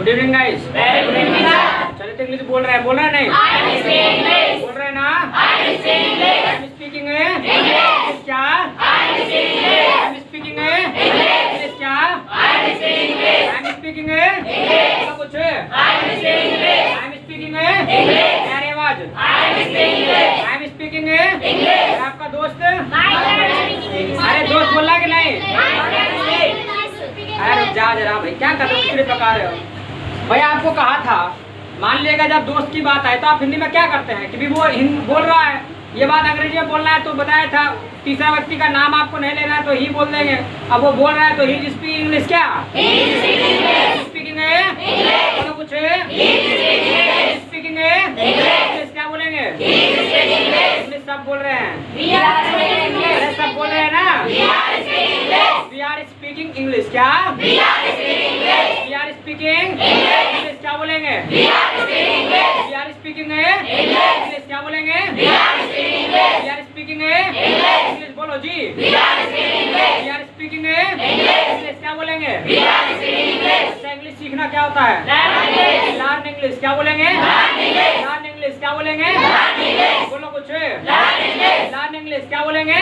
Good evening guys. चलिए तो English बोल रहे हैं नहीं? बोल रहे हैं ना? आई एम स्पीकिंग इंग्लिश क्या? आई एम स्पीकिंग इंग्लिश क्या? आई एम स्पीकिंग कुछ आई एम स्पीकिंग प्यारी आवाज। आई एम स्पीकिंग आपका दोस्त। अरे दोस्त बोल रहा कि नहीं? अरे रुक जा जरा भाई, क्या कर रहे हो? किस प्रकार हो भाई? आपको कहा था मान लीजिएगा जब दोस्त की बात आए तो आप हिंदी में क्या करते हैं कि भी वो बोल रहा है, ये बात अंग्रेजी में बोलना है तो बताया था तीसरा व्यक्ति का नाम आपको नहीं लेना है तो ही बोल देंगे। अब वो बोल रहा है तो ही स्पीक इंग्लिश क्या? स्पीकिंग बोलो कुछ स्पीकिंग इंग्लिश क्या बोलेंगे? इंग्लिश सब बोल रहे हैं, अरे सब बोल रहे हैं ना? वी आर स्पीकिंग इंग्लिश क्या? वी आर स्पीकिंग इंग्लिश क्या बोलेंगे? वी आर स्पीकिंग इंग्लिश क्या बोलेंगे? वी आर स्पीकिंग इंग्लिश बोलो जी। वी आर स्पीकिंग इंग्लिश क्या बोलेंगे? अच्छा इंग्लिश सीखना क्या होता है? लर्न इंग्लिश क्या बोलेंगे? लर्न इंग्लिश क्या बोलेंगे? बोलो कुछ लर्न इंग्लिश क्या बोलेंगे?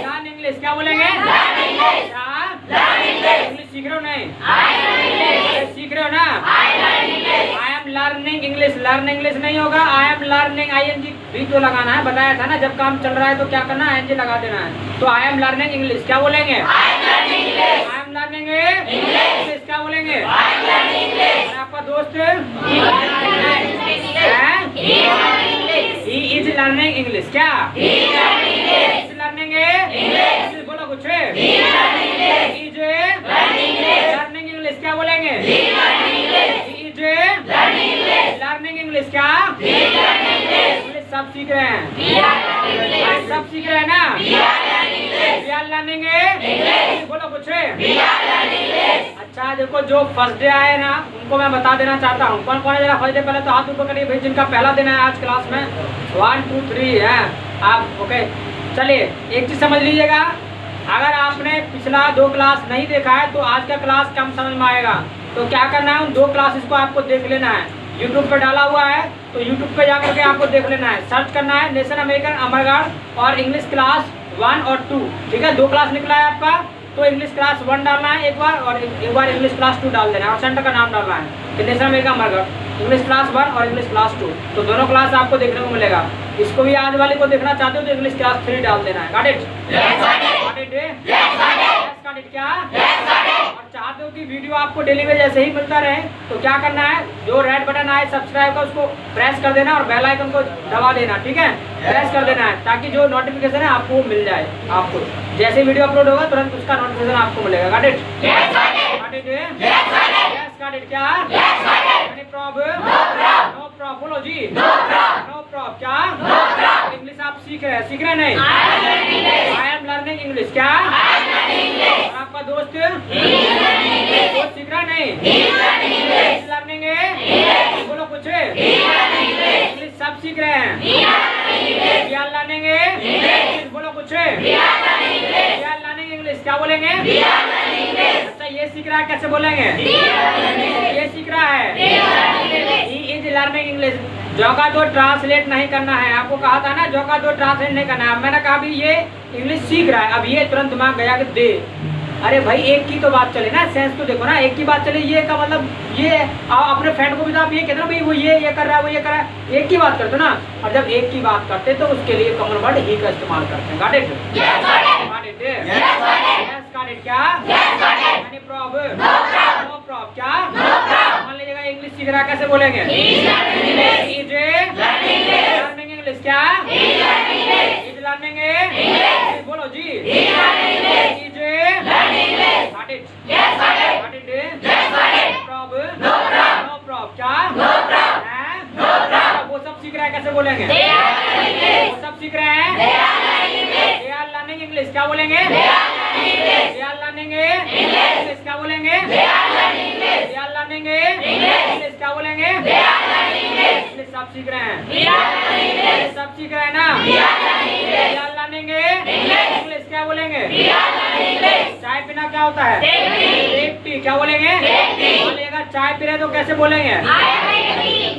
लर्न इंग्लिश क्या बोलेंगे? इंग्लिश सीख रहे हो नहीं? सीख रहे हो ना? I am learning English. Learn English नहीं होगा, आई एम लर्निंग ING भी तो लगाना है। बताया था ना जब काम चल रहा है तो क्या करना है? ING लगा देना है। तो आई एम लर्निंग इंग्लिश क्या बोलेंगे? आई एम लर्निंग इंग्लिश क्या बोलेंगे? आपका दोस्त ही इज लर्निंग इंग्लिश क्या? इज लर्निंग इंग्लिश बोलो कुछ इज लर्निंग इंग्लिश क्या बोलेंगे? इज लर्निंग इंग्लिश क्या? इंग्लिश सब सीख रहे हैं, सब सीख रहे हैं ना? वी आर लर्निंग बोलो कुछ। अच्छा देखो जो फर्स्ट डे आए ना उनको मैं बता देना चाहता हूँ। कौन कौन है जरा फर्स्ट डे पहले तो हाथ ऊपर करिए भाई, जिनका पहला दिन है आज क्लास में। 1 2 3 है आप ओके। चलिए एक चीज समझ लीजिएगा, अगर आपने पिछला 2 क्लास नहीं देखा है तो आज का क्लास कम समझ में आएगा। तो क्या करना है, उन 2 क्लासेस को आपको देख लेना है। यूट्यूब पर डाला हुआ है तो यूट्यूब पे जाकर के आपको देख लेना है, सर्च करना है नेशन अमेरिकन अमरगढ़ और इंग्लिश क्लास 1 और 2। ठीक है, 2 क्लास निकला है आपका तो इंग्लिश क्लास 1 डालना है एक बार और एक बार इंग्लिश क्लास 2 डाल देना है और सेंटर का नाम डालना है कि nation American Amargarh English class 1 और इंग्लिश क्लास 2। तो दोनों क्लास आपको देखने को मिलेगा। इसको भी आज वाले को देखना चाहते हो तो इंग्लिश क्लास 3 डाल देना है। Got it? क्या और चाहते हो कि वीडियो आपको डेली में जैसे ही मिलता रहे तो क्या करना है, जो रेड बटन आए सब्सक्राइब का उसको प्रेस कर देना और बेल आइकन को दबा देना। ठीक है, प्रेस कर देना है ताकि जो नोटिफिकेशन है आपको मिल जाए। आपको जैसे वीडियो अपलोड होगा तुरंत उसका नोटिफिकेशन आपको मिलेगा। Got it? क्या एनी प्रॉब्लम? नो प्रॉब्लम बोलो जी। नो प्रॉब्लम क्या? इंग्लिश आप सीख रहे हैं नहीं? आई एम लर्निंग इंग्लिश क्या? और आपका दोस्त सीख रहा नहीं? लर्निंग बोलो कुछ इंग्लिश सब सीख रहे हैं। वी आर लर्निंग इंग्लिश बोलो कुछ। वी आर लर्निंग इंग्लिश क्या बोलेंगे? अच्छा ये सीख रहा है कैसे बोलेंगे? ये सीख रहा है ही इज लर्निंग इंग्लिश। जो का जो ट्रांसलेट नहीं करना है, आपको कहा था ना जो का जो ट्रांसलेट नहीं करना है। मैंने कहा भी ये इंग्लिश सीख रहा है, अब ये तुरंत दिमाग गया कि दे। अरे भाई एक की तो बात चले ना, सेंस तो देखो ना, एक की बात चले। ये का मतलब ये अपने फ्रेंड को भी तो आप ये कहते ना भाई वो ये कर रहा है वो ये कर रहा है, एक की बात करते ना। और जब एक की बात करते तो उसके लिए कॉमन वर्ड ही का इस्तेमाल करते हैं। Got it? क्या एनी प्रॉब्लम? नो प्रॉब्लम क्या? मान लीजिएगा इंग्लिश सीख रहा है कैसे बोलेंगे? इज लर्निंग इंग्लिश क्या? इज लर्निंग इंग्लिश बोलो जी। Is got it? Got it? Problem? No problem क्या? वो सब सीख रहा है कैसे बोलेंगे? वो सब सीख रहे हैं। दे आर लर्निंग इंग्लिश क्या बोलेंगे? दे आर लर्निंग इंग्लिश क्या बोलेंगे? दे आर लर्निंग इंग्लिश क्या बोलेंगे? इंग्लिश सब सीख रहे हैं, सब सीख रहे हैं ना? वी आर लर्निंग इंग्लिश क्या बोलेंगे? चाय पीना क्या होता है? टी क्या बोलेंगे? बोलिएगा चाय पी रहे तो कैसे बोलेंगे?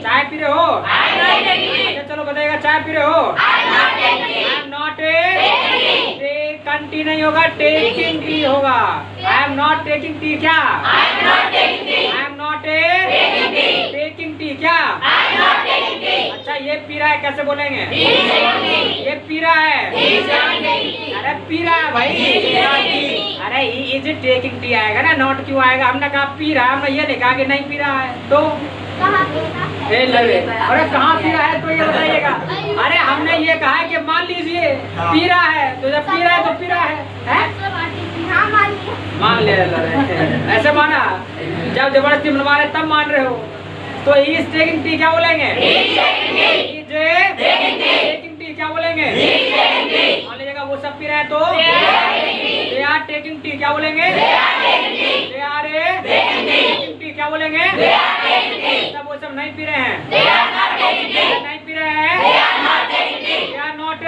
चाय पी रहे हो? अच्छा चलो बताइएगा चाय पी रहे हो? आई एम नॉट कंटी नहीं होगा, टेकिंग टी होगा। I am not taking tea क्या? I am not taking tea क्या? अच्छा ये पी रहा है कैसे बोलेंगे? ये पी रहा है। अरे पी रहा है भाई। अरे इज टेकिंग टी आएगा ना, नॉट क्यों आएगा? हमने कहा पी रहा है, हमने ये लिखा कि नहीं पी रहा है तो अरे कहाँ पी रहा है तो ये बताइएगा। अरे हमने ये कहा है कि मान लीजिए पी रहा है, तो जब पी रहा है तो पी रहा है? मान ले ऐसे माना, जब जबरदस्ती मनवा रहे तब मान रहे हो। तो इज टेकिंग टी क्या बोलेंगे? इज टेकिंग टी क्या बोलेंगे? मान लीजिएगा वो सब पी रहे हैं तो दे आर टेकिंग टी क्या बोलेंगे? दे आर टेकिंग टी क्या बोलेंगे? तब वो सब नहीं पी रहे हैं, नहीं पी रहे हैं, दे आर नॉट,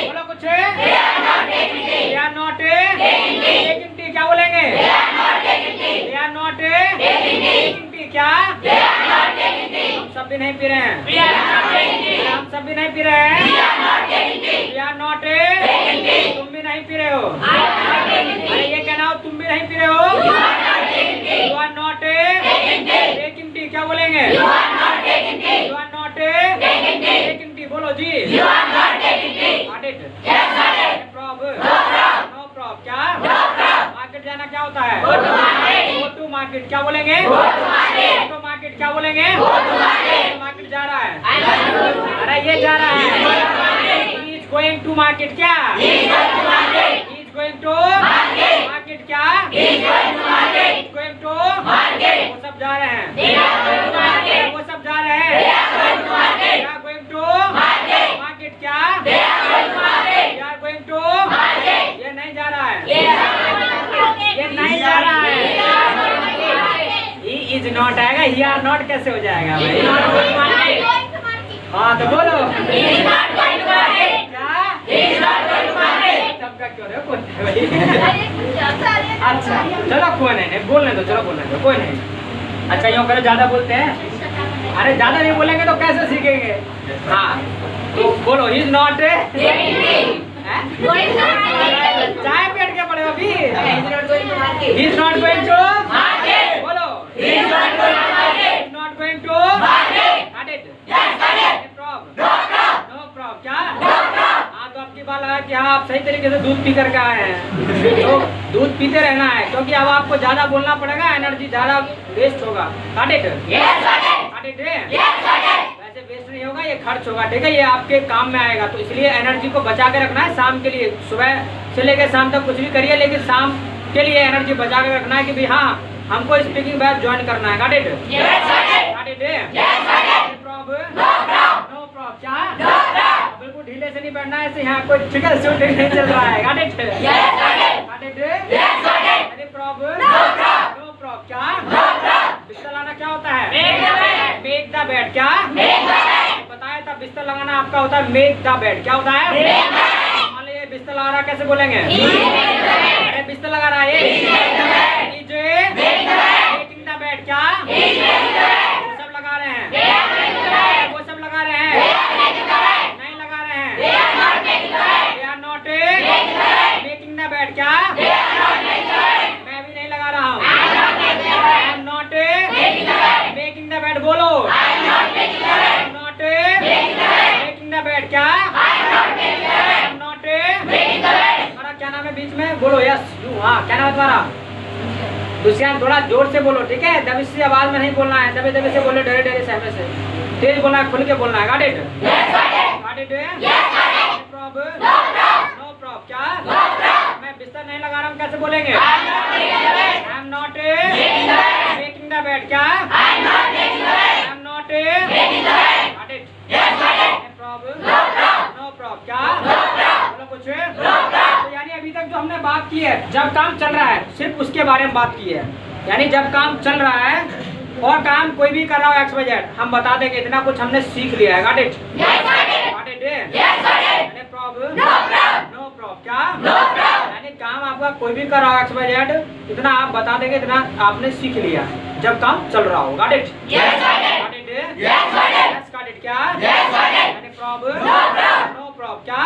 बोलो कुछ, they are not taking tea क्या बोलेंगे? They are not taking tea क्या? हम सब भी नहीं पी रहे हैं, हम सब भी नहीं पी रहे हैं, वी आर नॉट, तुम भी नहीं पी रहे हो। अरे ये कहना हो तुम भी नहीं पी रहे हो, you are not taking tea क्या बोलेंगे? You are not taking tea बोलो जी। नो प्रॉब क्या? मार्केट जाना क्या होता है? गो टू मार्केट क्या बोलेंगे? गो टू मार्केट क्या बोलेंगे? मार्केट जा रहा है। अरे ये जा रहा है। इज गोइंग टू मार्केट क्या? इज गोइंग टू मार्केट क्या? इज गोइंग टू वो सब जा रहे हैं, वो सब जा रहे हैं, क्या गोइंग टू मार्केट क्या? यार गोइंग टू, ये नहीं जा रहा है, ये नहीं जा रहा है। ही इज नॉट आएगा, ही आर नॉट कैसे हो जाएगा भाई? हाँ तो बोलो सबका क्यों रहे भाई? अच्छा चलो कोई नहीं, बोलने दो, चलो बोलने दो, कोई नहीं। अच्छा यूँ करो, ज्यादा बोलते हैं। अरे ज्यादा नहीं बोलेंगे तो कैसे सीखेंगे? हाँ तो बोलो ही इज नॉट, चाय पेट के पड़े अभी, he is not going to, बोलो he is not going to, no prob क्या? हाँ तो आपकी बात लगा कि हाँ आप सही तरीके से दूध पी करके आए हैं, तो दूध पीते रहना है, क्योंकि अब आपको ज्यादा बोलना पड़ेगा, एनर्जी ज्यादा वेस्ट होगा। वैसे वेस्ट नहीं होगा, ये खर्च होगा, ठीक है? ये आपके काम में आएगा, तो इसलिए एनर्जी को बचा के रखना है शाम के लिए। सुबह से लेकर शाम तक कुछ भी करिए, लेकिन शाम के लिए एनर्जी बचा के रखना है कि भाई हाँ हमको स्पीकिंग बैच ज्वाइन करना है। Got it? नो प्रॉब क्या? बिल्कुल ढीले से नहीं बैठना है, ऐसे यहाँ कोई चिकन शूटिंग नहीं चल रहा है। Got it? नो प्रॉब क्या? बिस्तर लाना क्या होता है? मेक द बेड क्या? बताया था बिस्तर लगाना आपका होता है मेक द बेड। क्या होता है? मान लीजिए बिस्तर लगा रहा, कैसे बोलेंगे? अरे बिस्तर लगा रहा है, इज मेकिंग द बेड क्या? वो सब लगा रहे हैं, वो सब लगा रहे हैं, नहीं लगा रहे हैं, they are not making the bed क्या? मैं भी नहीं लगा रहा हूँ, I am not making the bed, बोलो नॉट मेकिंग द बेड क्या? नॉट, तुम्हारा क्या नाम है बीच में? बोलो यस यू, हाँ क्या नाम है तुम्हारा? दुष्यंत। थोड़ा जोर से बोलो, ठीक है? दबी सी आवाज में नहीं बोलना है, दबे दबे से बोलो, डरे डरे सहमे से, तेज बोलना है, खुल के बोलना है। Got it? नो प्रॉब क्या? मैं बिस्तर नहीं लगा रहा हूँ, कैसे बोलेंगे? I am not making the bed क्या? I am not got it? No prob क्या? बोलो कुछ। तो यानी अभी तक जो हमने बात की है, जब काम चल रहा है सिर्फ उसके बारे में बात की है, यानी जब काम चल रहा है और काम कोई भी कर रहा हो XYZ, हम बता देंगे, इतना कुछ हमने सीख लिया है। Got it? No problem, no problem. क्या यानी काम आपका कोई भी कर रहा हो XYZ, इतना आप बता देंगे, इतना आपने सीख लिया जब काम चल रहा हो। Got it? Got it? Yes got it. क्या यानी प्रॉब्लम नो प्रॉब्लम। क्या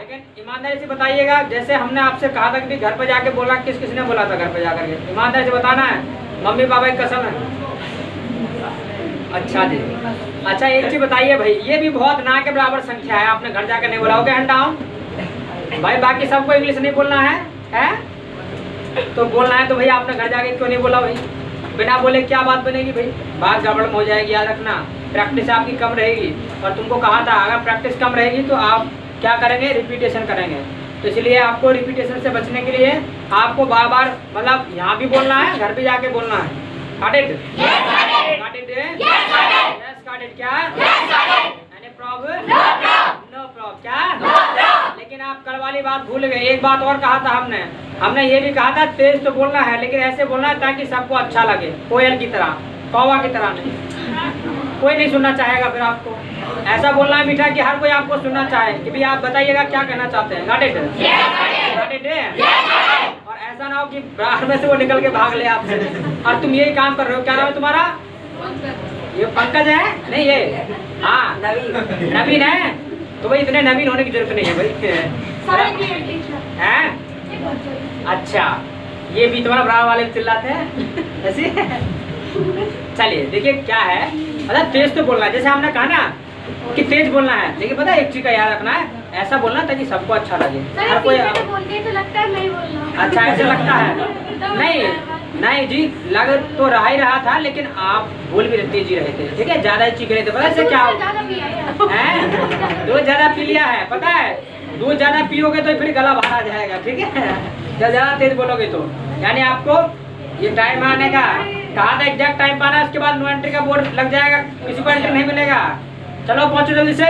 लेकिन ईमानदारी से बताइएगा, जैसे हमने आपसे कहा था कि घर पे जाके बोला, किस किसने बोला था घर पे जाकर के? ईमानदारी से बताना है, मम्मी पापा की कसम है। अच्छा जी, अच्छा एक चीज बताइए भाई, ये भी बहुत ना के बराबर संख्या है, आपने घर जाकर नहीं बोला। ओके हैंड डाउन भाई, बाकी सबको इंग्लिश नहीं बोलना है? तो बोलना है तो भाई आपने घर जाके क्यों नहीं बोला भाई? बिना बोले क्या बात बनेगी भाई? बात गड़बड़ हो जाएगी, याद रखना। प्रैक्टिस आपकी कम रहेगी, और तुमको कहा था अगर प्रैक्टिस कम रहेगी तो आप क्या करेंगे? रिपीटेशन करेंगे। तो इसलिए आपको रिपीटेशन से बचने के लिए आपको बार बार मतलब यहाँ भी बोलना है, घर भी जाके बोलना है। Got it? Got it? Yes, got it. क्या? Any problem? No problem. क्या? लेकिन आप कल वाली बात भूल गए। एक बात और कहा था हमने ये भी कहा था तेज तो बोलना है, लेकिन ऐसे बोलना है ताकि सबको अच्छा लगे, कोयल की तरह, कौवा की तरह नहीं। कोई नहीं सुनना चाहेगा फिर आपको। ऐसा बोलना है मीठा कि हर कोई आपको सुनना चाहे कि भी आप बताइएगा क्या कहना चाहते हैं। Got it? Got it? और ऐसा ना हो कि बाहर में से वो निकल के भाग ले आपसे, और तुम यही काम कर रहे हो। क्या नाम है तुम्हारा? ये पंकज है? नहीं ये हाँ नवीन है। तो भाई इतने नवीन होने की जरूरत नहीं है भाई। हैं? अच्छा, ये भी तुम्हारा बराबर वाले चिल्लाते हैं ऐसे। चलिए देखिए क्या है, मतलब तेज तो बोलना है, जैसे हमने कहा ना कि तेज बोलना है, लेकिन पता है एक चीज का याद रखना है, ऐसा बोलना ताकि सबको अच्छा लगे। हर कोई तो लगता है नहीं बोलना। अच्छा ऐसे लगता है? नहीं जी, लग तो रहा ही रहा था, लेकिन आप बोल भी तेज ही रहे थे। ठीक है, ज्यादा ही चीख रहे थे। पता है क्या है? दूध ज्यादा पी लिया है, पता है? दूध ज्यादा पियोगे तो फिर गला बाहर आ जाएगा। ठीक है, जब ज्यादा तेज बोलोगे तो। यानी आपको ये टाइम आने का कहा था, एग्जैक्ट टाइम पाना, उसके बाद नो एंट्री का बोर्ड लग जाएगा, किसी को एंट्री नहीं मिलेगा। चलो पहुंचो जल्दी से,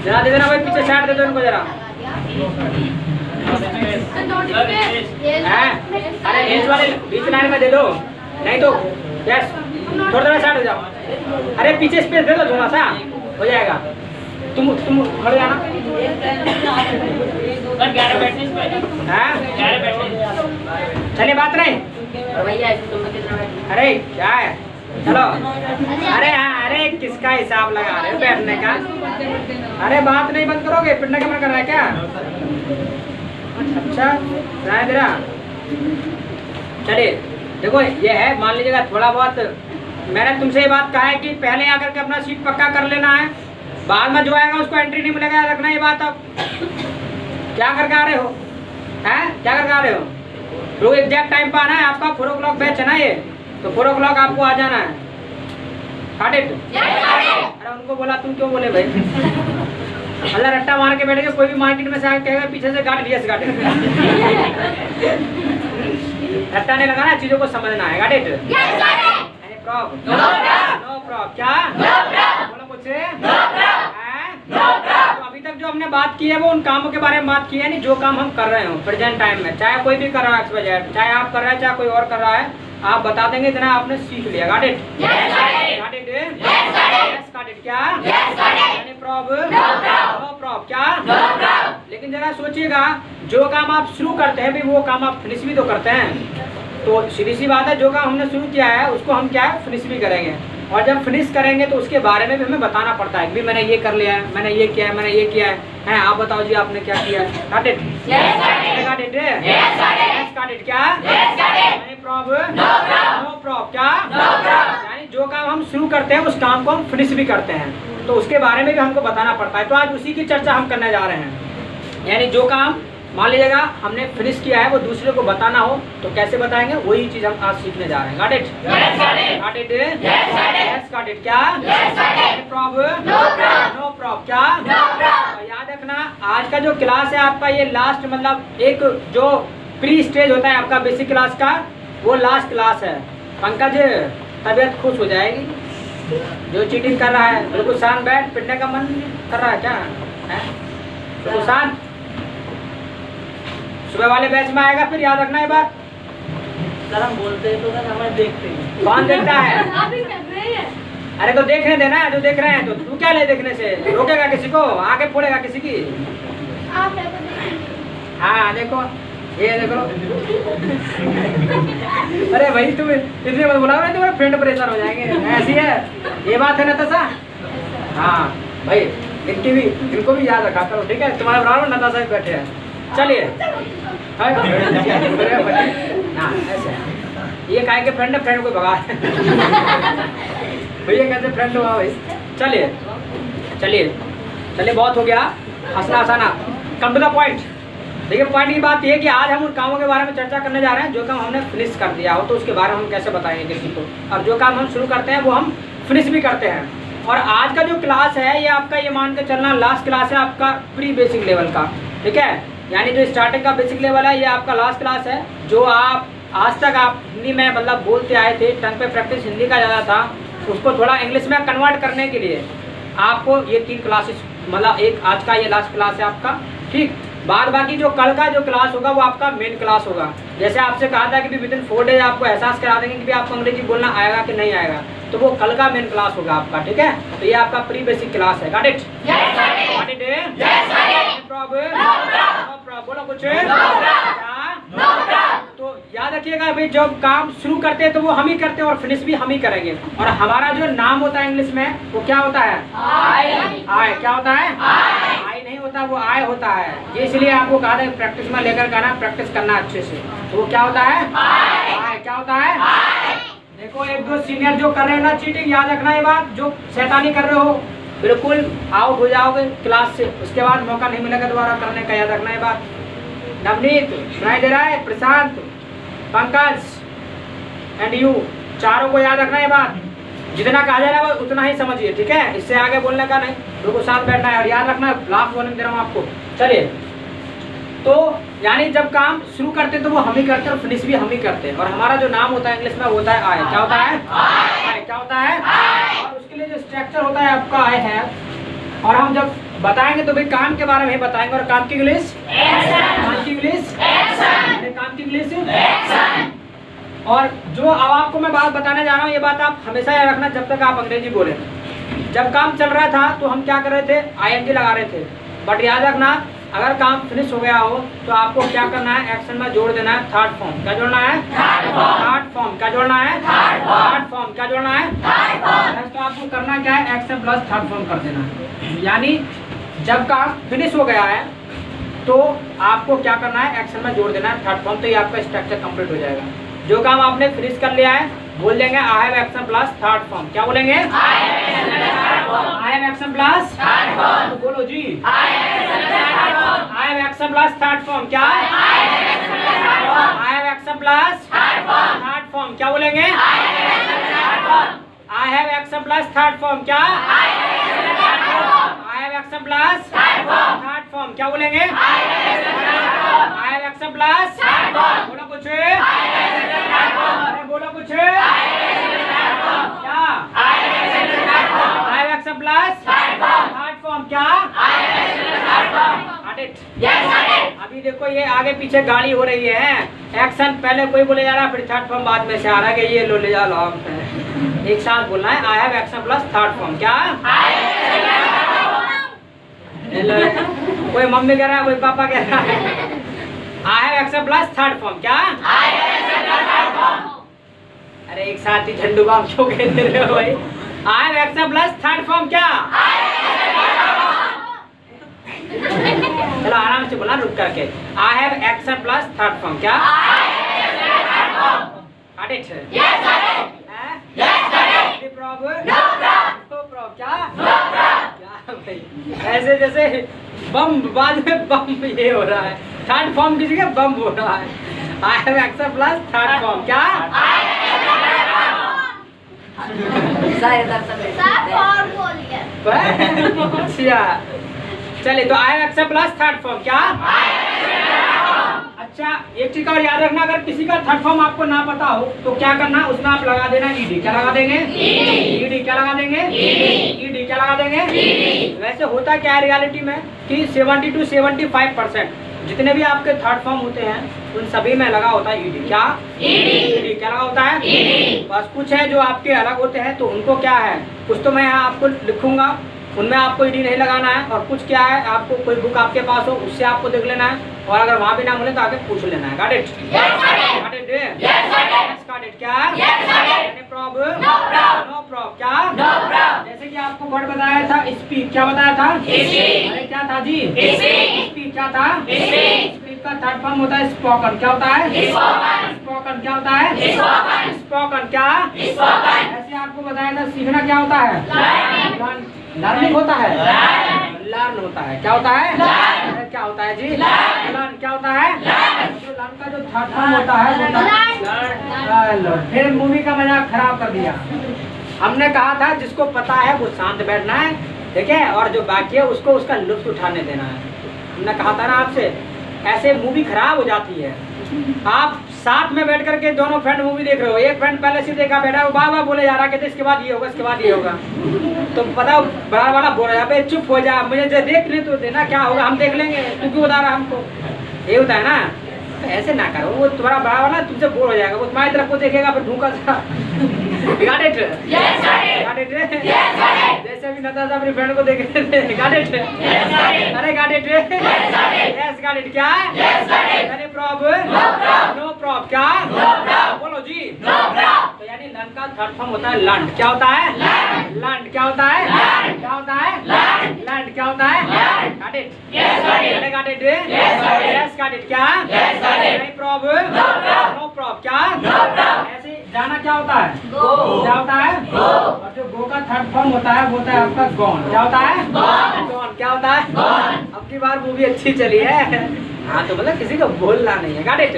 जरा दे देना भाई, पीछे साइड दे दो इनको जरा। अरे बीच वाले बीच लाइन में दे दो, नहीं तो यस थोड़ा थोड़ा साइड हो जाओ। अरे पीछे स्पेस दे दो थोड़ा सा, हो जाएगा। तुम खड़े जाना। चलिए बात नहीं। अरे क्या है, चलो। अरे हाँ, अरे किसका हिसाब लगा रहे हो बैठने का? अरे बात नहीं बंद करोगे? पिटने का मन कर रहा है क्या? अच्छा जाए तेरा। चलिए देखो, ये है, मान लीजिएगा थोड़ा बहुत मैंने तुमसे ये बात कहा है कि पहले आकर के अपना सीट पक्का कर लेना है, बाद में जो आएगा उसको एंट्री नहीं मिलेगा। रखना ये बात। अब क्या करके आ रहे हो? हैं, क्या करके आ रहे हो? तो एग्जैक्ट टाइम पर आना है आपका। 4 o'clock बैच है ना ये, तो 4 o'clock आपको आ जाना है। Got it? अरे उनको बोला, तुम क्यों बोले भाई? अल्लाह रट्टा मार के बैठ गए। कोई भी मार्केट में से आके कहेगा पीछे से गाड़ी यस गाड़ी। रट्टा नहीं लगाना, चीजों को समझना है। Got it? No problem. क्या बोलो मुझसे? तो अभी तक जो हमने बात की है वो उन कामों के बारे में बात की है, नहीं जो काम हम कर रहे हो प्रेजेंट टाइम में, चाहे कोई भी कर रहा है XYZ, चाहे आप कर रहे हैं चाहे कोई और कर रहा है, आप बता देंगे, इतना आपने सीख लिया। Got it? Got it? Yes, got it? क्या? Any problem? No problem। क्या? लेकिन जरा सोचिएगा, जो काम आप शुरू करते हैं भी वो काम आप फिनिश भी तो करते हैं। तो सीधी सी बात है, जो काम हमने शुरू किया है उसको हम क्या है फिनिश भी करेंगे, और जब फिनिश करेंगे तो उसके बारे में भी हमें बताना पड़ता है कि भी मैंने ये कर लिया है, मैंने ये किया है, मैंने ये किया है। आप बताओ जी आपने क्या किया? Got it? Got it? Yes, got it? क्या? Any problem? No problem। क्या? यानी जो काम हम शुरू करते हैं उस काम को हम फिनिश भी करते हैं, तो उसके बारे में भी हमको बताना पड़ता है। तो आज उसी की चर्चा हम करने जा रहे हैं। यानी जो काम मान लीजिएगा हमने फिनिश किया है वो दूसरे को बताना हो तो कैसे बताएंगे, वही चीज हम आज सीखने जा रहे हैं। Got it? Got it? Yes, got it? क्या? प्रॉब्लम? No problem. क्या? याद रखना, आज का जो क्लास है आपका ये लास्ट, मतलब एक जो प्री स्टेज होता है आपका बेसिक क्लास का, वो लास्ट क्लास है। पंकज तबीयत खुश हो जाएगी, जो चीटिंग कर रहा है बिल्कुल शांत बैठ, पिटने का मन कर रहा है क्या है? बिल्कुल शांत। सुबह वाले बैच में आएगा फिर, याद रखना ये बात। सर हम बोलते हैं तो सर हमें देखते हैं। कौन देखता है? अरे तो देखने देना, जो देख रहे हैं तो तू क्या ले देखने से? रोकेगा किसी को? आगे फोड़ेगा किसी की? हाँ देखो, ये देखो। अरे भाई तुम इसलिए मत बुलाओ, नहीं तुम्हारे फ्रेंड परेशान हो जाएंगे, ऐसी है ये बात है नताशा। हाँ भाई इनको भी याद रखा करो, ठीक है। तुम्हारे बराबर नताशा भी बैठे हैं। चलिए हाँ ऐसे ये काय के फ्रेंड है, फ्रेंड को भगा भैया कैसे फ्रेंड हुआ भाई। चलिए चलिए चलिए, बहुत हो गया हंसना हंसाना, कम टू द पॉइंट। देखिए पॉइंट की बात ये है कि आज हम उन कामों के बारे में चर्चा करने जा रहे हैं जो काम हमने फिनिश कर दिया हो, तो उसके बारे में हम कैसे बताएंगे किसी को, और जो काम हम शुरू करते हैं वो हम फिनिश भी करते हैं। और आज का जो क्लास है ये आपका, ये मान के चलना लास्ट क्लास है आपका प्री बेसिक लेवल का, ठीक है। यानी जो स्टार्टिंग का बेसिक लेवल है ये आपका लास्ट क्लास है। जो आप आज तक आप हिंदी में मतलब बोलते आए थे, टंग पे प्रैक्टिस हिंदी का ज़्यादा था, उसको थोड़ा इंग्लिश में कन्वर्ट करने के लिए आपको ये 3 क्लासेस, मतलब एक आज का ये लास्ट क्लास है आपका, ठीक। बाद बाकी जो कल का जो क्लास होगा वो आपका मेन क्लास होगा। जैसे आपसे कहा था कि विद इन 4 डेज आपको एहसास करा देंगे कि भी आपको अंग्रेजी बोलना आएगा कि नहीं आएगा, तो वो कल का मेन क्लास होगा आपका, ठीक है। तो ये आपका प्री बेसिक क्लास है। Got it? Got it? बोलो कुछ। तो याद रखिएगा भाई, जब काम शुरू करते हैं तो वो हम ही करते हैं और फिनिश भी हम ही करेंगे। और हमारा जो नाम होता है इंग्लिश में वो क्या होता है? आय। क्या होता है? आई नहीं होता, वो आय होता है। ये इसलिए आपको कहा था प्रैक्टिस में लेकर करना, प्रैक्टिस करना अच्छे से। तो वो क्या होता है? आय। क्या होता है? देखो एक दो सीनियर जो कर रहे हैं ना चीटिंग, याद रखना ये बात, जो शैतानी कर रहे हो बिल्कुल आउट हो जाओगे क्लास से, उसके बाद मौका नहीं मिलेगा दोबारा करने का, याद रखना ये बात। नवनीत सुनाई दे रहा है, प्रशांत, पंकज एंड यू, चारों को याद रखना ये बात। जितना कहा जा रहा है उतना ही समझिए, ठीक है। इससे आगे बोलने का नहीं, लोगों साथ बैठना है। और याद रखना लास्ट वार्निंग दे रहा हूँ आपको। चलिए, तो यानी जब काम शुरू करते हैं तो वो हम ही करते हैं और फिनिश भी हम ही करते हैं। और हमारा जो नाम होता है इंग्लिश में होता है आय। क्या होता है? आय। क्या होता है? और उसके लिए जो स्ट्रक्चर होता है आपका आय है। और हम जब बताएंगे तो भाई काम के बारे में ही बताएंगे। और काम की इंग्लिश, काम की इंग्लिश, काम की इंग्लिश। और जो अब आपको मैं बात बताने जा रहा हूँ, ये बात आप हमेशा याद रखना जब तक आप अंग्रेजी बोले। जब काम चल रहा था तो हम क्या कर रहे थे? ING लगा रहे थे। बट याद रखना अगर काम फिनिश हो गया हो तो आपको क्या करना है? एक्शन में जोड़ देना है थर्ड फॉर्म। क्या जोड़ना है? Third form. क्या जोड़ना है? Third form. क्या जोड़ना है? तो आपको करना क्या है? एक्शन प्लस थर्ड फॉर्म कर देना है। यानी जब काम फिनिश हो गया है तो आपको क्या करना है? एक्शन में जोड़ देना है थर्ड फॉर्म। तो ये आपका स्ट्रक्चर कंप्लीट हो जाएगा। जो काम आपने फिनिश कर लिया है बोल देंगे I have action plus third form. क्या बोलेंगे? I have action plus third form. तो बोलो जी, I have action plus third form. क्या? I have action plus third form. क्या बोलेंगे? I have action plus third form. क्या? I have action plus third form. क्या बोलेंगे? आई हैव एक्शन प्लस बोलो कुछ, अरे बोलो कुछ। क्या? I have action plus third form. क्या? अभी देखो ये आगे पीछे गाड़ी हो रही है। एक्शन पहले कोई बोले जा रहा है, फिर थर्ड फॉर्म बाद में से आ रहा है कि ये लो ले जा लो। एक साथ बोलना है I have action plus third form. क्या? कोई मम्मी कह रहा है, कोई पापा कह रहा है I have action plus third form. क्या? अरे एक साथ ही झंडू बाम क्यों कहते रहे हो भाई? आई have action plus third form. क्या? चलो आराम से बोला रुक करके। आई have action plus third form. क्या? ऐसे जैसे बम, बाद में बम ये हो रहा है, थर्ड फॉर्म की जगह बम हो रहा है। I have action plus third form. क्या? अच्छा चलिए, तो I have action plus third form. क्या? अच्छा एक चीज और याद रखना, अगर किसी का थर्ड फॉर्म आपको ना पता हो तो क्या करना, उसमें आप लगा देना ईडी। क्या लगा देंगे? ईडी। क्या लगा देंगे? ईडी। क्या लगा देंगे? वैसे होता क्या है रियलिटी में कि 70 to 75% जितने भी आपके थर्ड फॉर्म होते हैं उन सभी में लगा होता है ईडी। क्या? ईडी। क्या लगा होता है? बस कुछ है जो आपके अलग होते हैं, तो उनको क्या है, कुछ तो मैं यहाँ आपको लिखूंगा उनमें आपको ईडी नहीं लगाना है। और कुछ क्या है, आपको कोई बुक आपके पास हो उससे आपको देख लेना है, और अगर वहाँ भी ना मिले तो आके पूछ लेना है। Got it? Got it? Yes got it. क्या? Any problem? No problem. क्या? जैसे कि आपको वर्ड बताया था स्पीक, क्या बताया था? अरे क्या था जी? स्पीक। क्या था? स्पीक का थर्ड फॉर्म होता है स्पोकन। क्या होता है? स्पोकन। क्या होता है? स्पोकन। क्या? ऐसे आपको बताया था सीखना क्या होता है? लर्निंग होता है, लर्न होता है। क्या होता है? क्या होता है जी? लर्न। क्या होता है? जो लर्न का जो थर्ड फॉर्म होता है वो लर्न। फिर मूवी का मजाक खराब कर दिया। हमने कहा था जिसको पता है वो शांत बैठना है, ठीक है, और जो बाकी है उसको उसका लुत्फ उठाने देना है। हमने कहा था ना आपसे, ऐसे मूवी खराब हो जाती है। आप साथ में बैठ करके दोनों फ्रेंड मूवी देख रहे हो, एक फ्रेंड पहले से देखा बैठा है, वो बार बार बोले जा रहा है कि इसके बाद ये होगा, इसके बाद ये होगा, तो पता बड़ा वाला बोल रहा है चुप हो जा, मुझे देख ले तो देना, क्या होगा हम देख लेंगे, तू क्यों बता रहा हमको, ये होता है ना। तो ऐसे ना करो, वो तुम्हारा बड़ा वाला तुमसे बोर हो जाएगा, वो तुम्हारी तरफ को देखेगा फिर ढूंढा सा। Got it? Yes, got it? Yes, जैसे अभी नताशा अपनी फ्रेंड को देख रहे थे, got it? Yes, अरे got it? Yes, got it? क्या? अरे प्रॉब्लम? No problem. क्या? बोलो जी। तो यानी लर्न का थर्ड फॉर्म होता है लर्न। क्या होता है? लर्न। क्या होता है? क्या होता है? लर्न। क्या होता है? got it? अरे got it? Yes, got it? क्या? अरे प्रॉब्लम? No problem. क्या? ऐसे जाना क्या होता है? क्या होता है? और जो गो का थर्ड फॉर्म होता है वो होता है आपका गॉन। क्या होता है? गॉन। क्या होता है? अब की बार मूवी अच्छी चली है। हाँ तो मतलब किसी को बोलना नहीं है। Got it?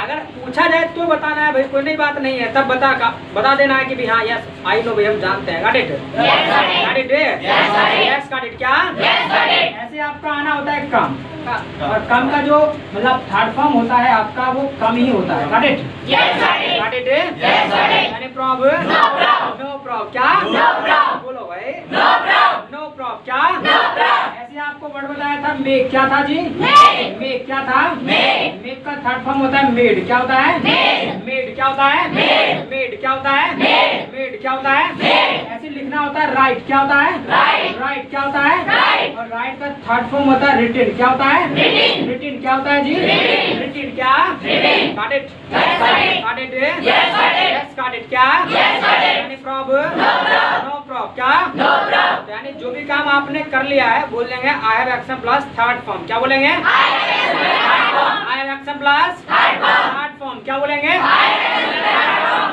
अगर पूछा जाए तो बताना है भाई, कोई नहीं बात नहीं है, तब बता देना है कि भी हाँ यस आई नो भाई हम जानते हैं। Got it? Got it? Yes got it? क्या? ऐसे आपका आना होता है कम, और कम का जो मतलब थर्ड फॉर्म होता है आपका वो कम ही होता है। Got it? Got it? Any problem? No problem. क्या? बोलो भाई। No problem. क्या? ऐसे आपको वर्ड बताया था मेक। क्या था जी? मेक। क्या था? मेक का थर्ड फॉर्म होता है मेड। क्या होता है? मेड। क्या होता है? मेड। क्या होता है? मेड। क्या होता है? ऐसे लिखना होता है राइट। क्या होता है? राइट। क्या होता है? और राइट का थर्ड फॉर्म होता है रिटन। क्या होता है? रिटन। क्या होता है जी? रिटन। क्या? Got it? Got it? Yes got it? क्या? Any problem? No problem. क्या? यानी जो भी काम आपने कर लिया है बोल देंगे I have action plus third form. क्या बोलेंगे? I have action plus third form. क्या बोलेंगे?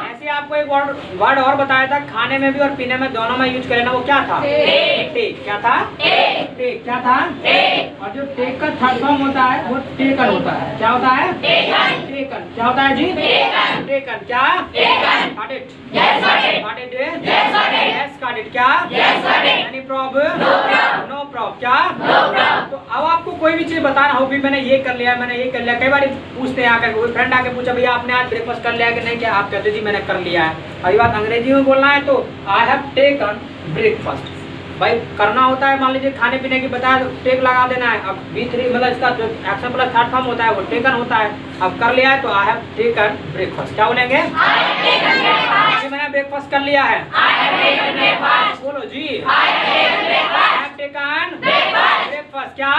ऐसे आपको एक वर्ड और बताया था, खाने में भी और पीने में दोनों में यूज करें ना, वो क्या था? टेक। क्या था? टेक। क्या था? और जो टेक का थर्ड फॉर्म होता है वो टेकन होता है। क्या होता है? टेकन। क्या होता है जी? टेकन। क्या? Got it? Got it? Yes got it? क्या? Any problem? No problem. क्या? तो अब आपको कोई भी चीज बताना हो, भी मैंने ये कर लिया, मैंने ये कर लिया, कई बार पूछते हैं आकर, कोई फ्रेंड आके पूछा भैया आपने आज ब्रेकफास्ट कर लिया कि नहीं, क्या आप कहते जी मैंने कर लिया है। अभी बात अंग्रेजी में बोलना है तो आई हैव टेकन ब्रेकफास्ट। भाई करना होता है, मान लीजिए खाने पीने की बताया तो टेक लगा देना है। अब B3 मतलब इसका जो एक्शन प्लस थर्ड फॉर्म होता है वो टेकन होता है। अब कर लिया है तो आई हैव टेकन ब्रेकफास्ट। क्या बोलेंगे? जी मैंने ब्रेकफास्ट कर लिया है। बोलो जी। I have taken breakfast. क्या?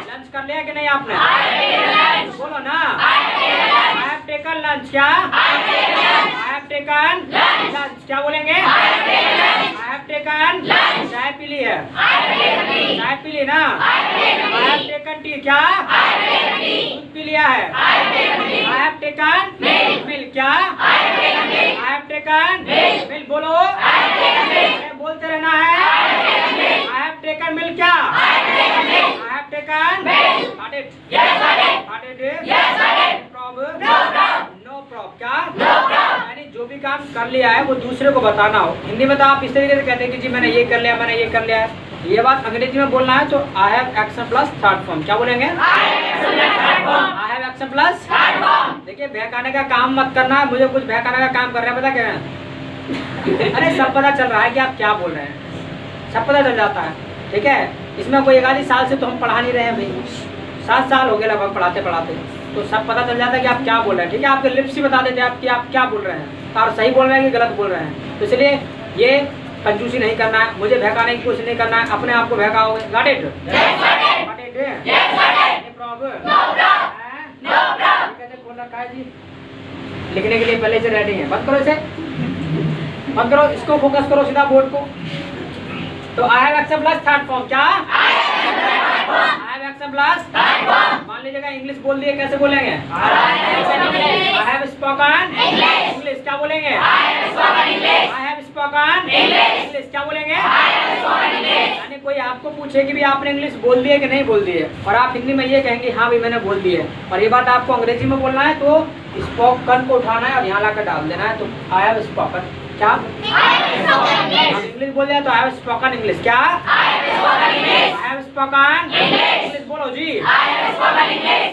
लंच कर लिया कि नहीं आपने? बोलो ना। I have taken lunch. क्या? I have taken lunch. क्या बोलेंगे? आई हैव टेकन चाय पी ली है। चाय पी ली ना। I have taken tea. क्या? दूध पी लिया है। I have taken milk. क्या? I have taken milk. बोलो, बोलते रहना है। I have taken milk. क्या? I have taken got it? Got it? Problem? No problem. क्या? यानी जो भी काम कर लिया है वो दूसरे को बताना हो। हिंदी में तो आप इस तरीके से कहते हैं कि जी मैंने ये कर लिया, मैंने ये कर लिया है। ये बात अंग्रेजी में बोलना है तो I have action plus third form. क्या बोलेंगे? I have action plus third form. देखिए बहकाने का काम मत करना है, मुझे कुछ बहकाने का काम कर रहे हैं, पता क्या है? अरे सब पता चल रहा है कि आप क्या बोल रहे हैं, सब पता चल जाता है, ठीक है। इसमें कोई 1 साल से तो हम पढ़ा नहीं रहे हैं भाई, 7 साल हो गए लगभग पढ़ाते पढ़ाते, तो सब पता चल जाता है कि आप क्या बोल रहे हैं, ठीक है। आपके लिप्स ही बता देते हैं आप कि आप क्या बोल रहे हैं और सही बोल रहे हैं कि गलत बोल रहे हैं। तो इसलिए ये कंजूसी नहीं करना है, मुझे बहकाने की कोशिश नहीं करना है, अपने आप को बहकाओगे। Got it? Got it? Any problem? कैसे खोल रखा है जी? लिखने के लिए पहले से रेडी है। बंद करो इसे, बंद करो इसको, फोकस करो सीधा बोर्ड को। तो I have accept plus third form क्या? आई हैव एक्सेप्ट प्लस मान लीजिएगा इंग्लिश बोल दिए, कैसे बोलेंगे? आई हैव स्पोकन इंग्लिश क्या बोलेंगे? आई हैव स्पोकन इंग्लिश क्या बोलेंगे? यानी कोई आपको पूछे कि भी आपने इंग्लिश बोल दी है कि नहीं बोल दी है, और आप हिंदी में ये कहेंगे हाँ भी मैंने बोल दी है, और ये बात आपको अंग्रेजी में बोलना है तो स्पोकन को उठाना है और यहाँ लाकर डाल देना है। तो आई हैव स्पोकन क्या? इंग्लिश बोल दिया तो आई हैव स्पोकन इंग्लिश क्या? आई हैव स्पोकन इंग्लिश बोलो जी।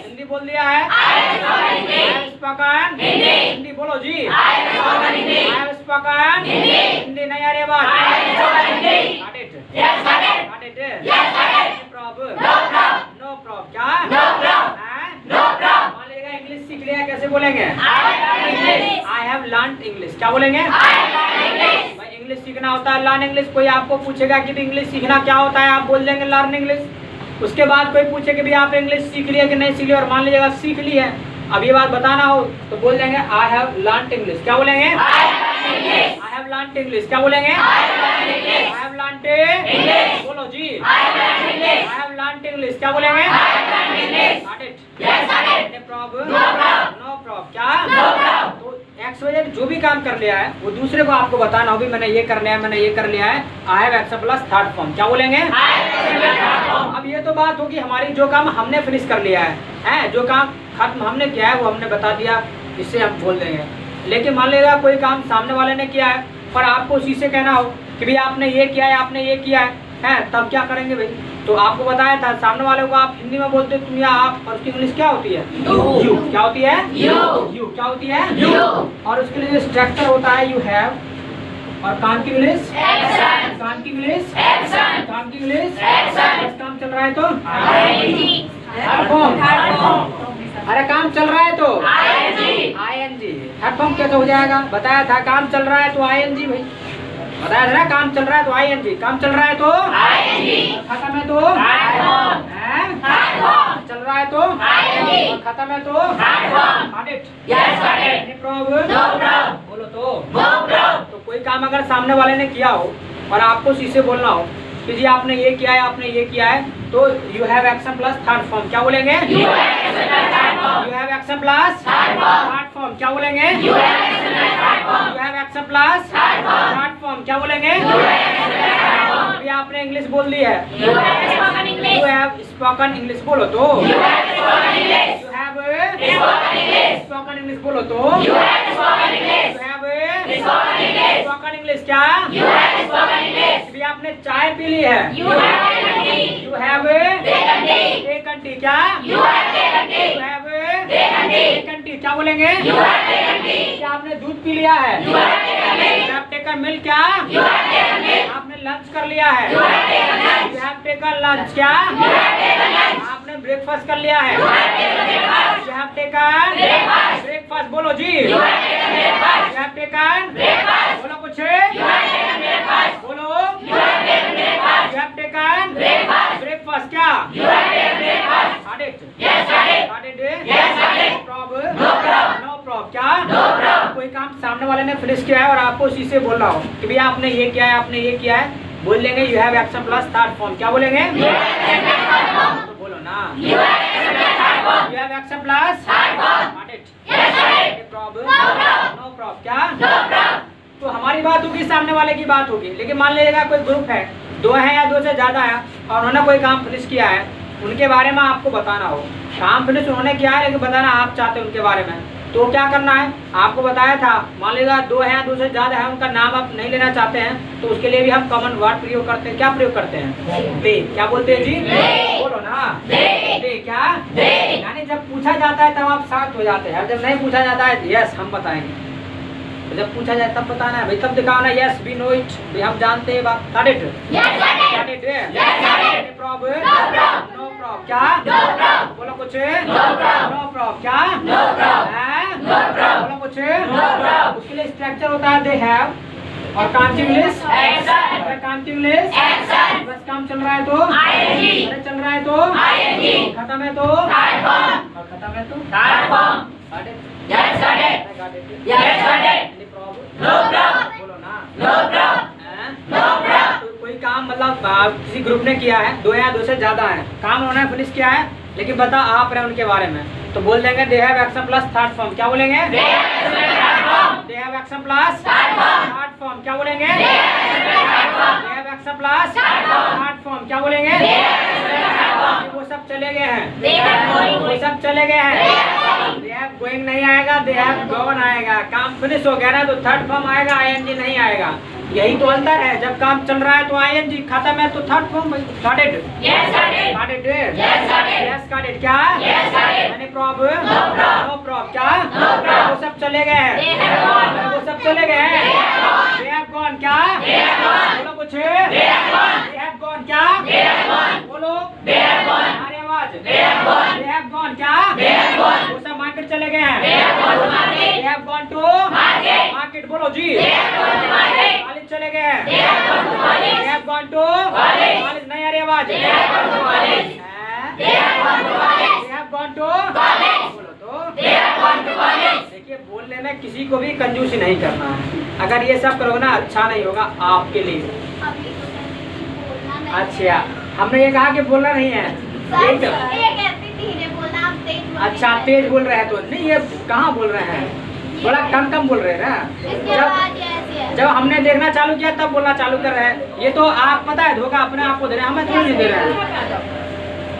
हिंदी बोल दिया है, आई हैव स्पोकन हिंदी बोलो जी। आई हैव स्पोकन हिंदी नहीं आ रही बात? Got it? Got it? No problem? No problem क्या? मान लीजिएगा इंग्लिश सीख लिया, कैसे बोलेंगे? आई हैव लर्न इंग्लिश क्या बोलेंगे? भाई इंग्लिश सीखना होता है लर्न इंग्लिश। कोई आपको पूछेगा कि भी इंग्लिश सीखना क्या होता है, आप बोल देंगे लर्न इंग्लिश। उसके बाद कोई पूछे कि भी आप इंग्लिश सीख लिया कि नहीं सीख लिया, और मान लीजिएगा सीख ली है, अब ये बात बताना हो तो बोल देंगे आई हैव लर्न इंग्लिश क्या बोलेंगे? आई हैव लर्न इंग्लिश क्या बोलेंगे? आई हैव लर्न इंग्लिश बोलो जी। आई हैव लर्न इंग्लिश क्या बोलेंगे? Got it? No problem? No problem क्या? तो एक्स जो भी काम कर लिया है वो दूसरे को आपको बताना हो भी मैंने ये कर लिया है, मैंने ये कर लिया है। I have accept plus third form क्या बोलेंगे? अब ये तो बात होगी हमारी, जो काम हमने फिनिश कर लिया है, जो काम खत्म हमने किया है वो हमने बता दिया, इससे हम बोल देंगे। लेकिन मान लीजिएगा कोई काम सामने वाले ने किया है पर आपको उसी से कहना हो कि भाई आपने ये किया है, आपने ये किया है, तब क्या करेंगे भाई? तो आपको बताया था सामने वाले को आप हिंदी में बोलते तुम या आप, और उसकी इंग्लिश क्या होती है? यू क्या होती है? यू क्या होती है? यू। और उसके लिए स्ट्रक्चर होता है यू हैव, और काम की इंग्लिश काम की इंग्लिश काम की इंग्लिश काम चल रहा है तो थर्ड फॉर्म। अरे काम चल रहा है तो ING। थर्ड फॉर्म कैसे हो जाएगा? बताया था काम चल रहा है तो ING भाई, बताया था ना काम चल रहा है तो ING, काम चल रहा है तो खत्म है तो चल रहा है तो खत्म है तो बोलो तो कोई काम अगर सामने वाले ने किया हो और आपको शीशे बोलना हो कि जी आपने ये किया है, आपने ये किया है, तो you have action plus third form क्या बोलेंगे? You have action plus third form क्या बोलेंगे? You have action plus third form क्या बोलेंगे? अभी आपने इंग्लिश बोल दी है, यू हैव स्पोकन इंग्लिश बोलो तो यू हैव स्पोकन इंग्लिश बोलो तो यू हैव स्पोकन इंग्लिश क्या? अभी आपने चाय पी ली है, यू हैव टेकन टी क्या? यू हैव टेकन टी क्या बोलेंगे? क्या आपने दूध पी लिया है? यू हैव टेकन मिल्क क्या? आपने लंच कर लिया है, यू हैव टेकन लंच क्या? आपने ब्रेकफास्ट कर लिया है, यू हैव टेकन ब्रेकफास्ट बोलो जी। यू हैव टेकन बोलो कुछ बोलो। यू हैव टेकन ब्रेकफास्ट क्या? नो प्रॉब्लम क्या? कोई काम सामने वाले ने फिनिश किया है और आपको उसी से बोलना हो कि भैया आपने ये किया है, आपने ये किया है, बोल लेंगे you have action plus third form क्या बोलेंगे? तो बोलो ना you have action plus problem no problem क्या? तो हमारी बात होगी, सामने वाले की बात होगी। लेकिन मान लीजिएगा कोई ग्रुप है, 2 है या 2 से ज़्यादा है, और उन्होंने कोई काम फिनिश किया है, उनके बारे में आपको बताना हो। काम फिनिश उन्होंने किया है लेकिन बताना आप चाहते हैं उनके बारे में, तो क्या करना है? आपको बताया था मान लीजिएगा 2 है या 2 से ज़्यादा है, उनका नाम आप नहीं लेना चाहते हैं, तो उसके लिए भी हम कॉमन वर्ड प्रयोग करते हैं। क्या प्रयोग करते हैं? दे क्या बोलते हैं जी? बोलो ना दे क्या? यानी जब पूछा जाता है तब आप शांत हो जाते हैं, जब नहीं पूछा जाता है यस हम बताएंगे, तो जब पूछा जाए तब बताना है भाई, तब दिखाओ ना यस वी नो इट, भाई हम जानते हैं बात। Got it? Got it? No problem no problem क्या? बोलो कुछ नो प्रॉब्लम क्या? बोलो कुछ। उसके लिए स्ट्रक्चर होता है दे हैव, और काम की इंग्लिश अरे काम की इंग्लिश एक्शन, बस काम चल रहा है तो आईएनजी, अरे चल रहा है तो आईएनजी, खत्म है तो थर्ड फॉर्म, और खत्म है तो third form, Got it? Yes got it, I got it. Yes got it, Any problem? No problem, बोलो ना नो प्रॉब्लम, हैं? नो प्रॉब्लम, कोई काम मतलब किसी ग्रुप ने किया है, दो या दो से ज्यादा है, काम उन्होंने फिनिश किया है, लेकिन बता आप रहे उनके बारे में, तो बोल देंगे they have action plus third form. क्या बोलेंगे? They third form, they have action plus third form, third form. क्या बोलेंगे? They third form, they have action plus third form, third form. क्या बोलेंगे? दे थर्ड फॉर्म, वो सब चले गए हैं, दे हैव वो सब चले गए हैं। दे हैव गोइंग नहीं आएगा, दे हैव गॉन आएगा। काम फिनिश हो गया ना तो थर्ड फॉर्म आएगा, आईएनजी नहीं आएगा। यही तो अंतर है, जब काम चल रहा है तो आईएनजी, खत्म है तो third form. Got it? Yes got it, got it? Yes got it, yes got it. क्या? Yes got it, any problem? No problem, no problem. क्या? नो प्रॉब्लम, वो सब चले गए हैं, दे हैव गॉन, वो सब चले गए हैं। They have gone, they have gone. क्या? दे हैव गॉन, बोलो कुछ। They have gone, they have gone. क्या? दे हैव गॉन, बोलो। दे हैव गॉन, हमारी आवाज। They have gone, they have gone. क्या? दे हैव गॉन, वो सब मार्केट चले गए दे हैं। Have gone to market, they have gone to market, market. बोलो जी। They have gone to market, college चले गए हैं। They have gone to college, they have gone to college. College. नहीं आ रही आवाज। They have gone to college, हैं? They have gone to college, they have gone to college, बोलो तो। They have gone to college, देखिए, बोलने में किसी को भी कंजूसी नहीं करना है। अगर ये सब करोगे ना, अच्छा नहीं होगा आपके लिए। अभी तो कहते हैं कि बोलना नहीं। अच्छा, हमने ये कहा कि बोलना नहीं है। यही तो। ये कहती धीरे बोलना, आप तेज बोलना। अच्छा, आप तेज बोल रहे हैं तो नहीं, ये कहाँ बोल रहे हैं, थोड़ा कम कम बोल रहे हैं ना। इसके जब बाद ये ऐसे है। जब हमने देखना चालू किया तब बोलना चालू कर रहे हैं। ये तो आप पता है धोखा अपने आप को दे रहे हैं, हमें थोड़ी नहीं दे रहे हैं।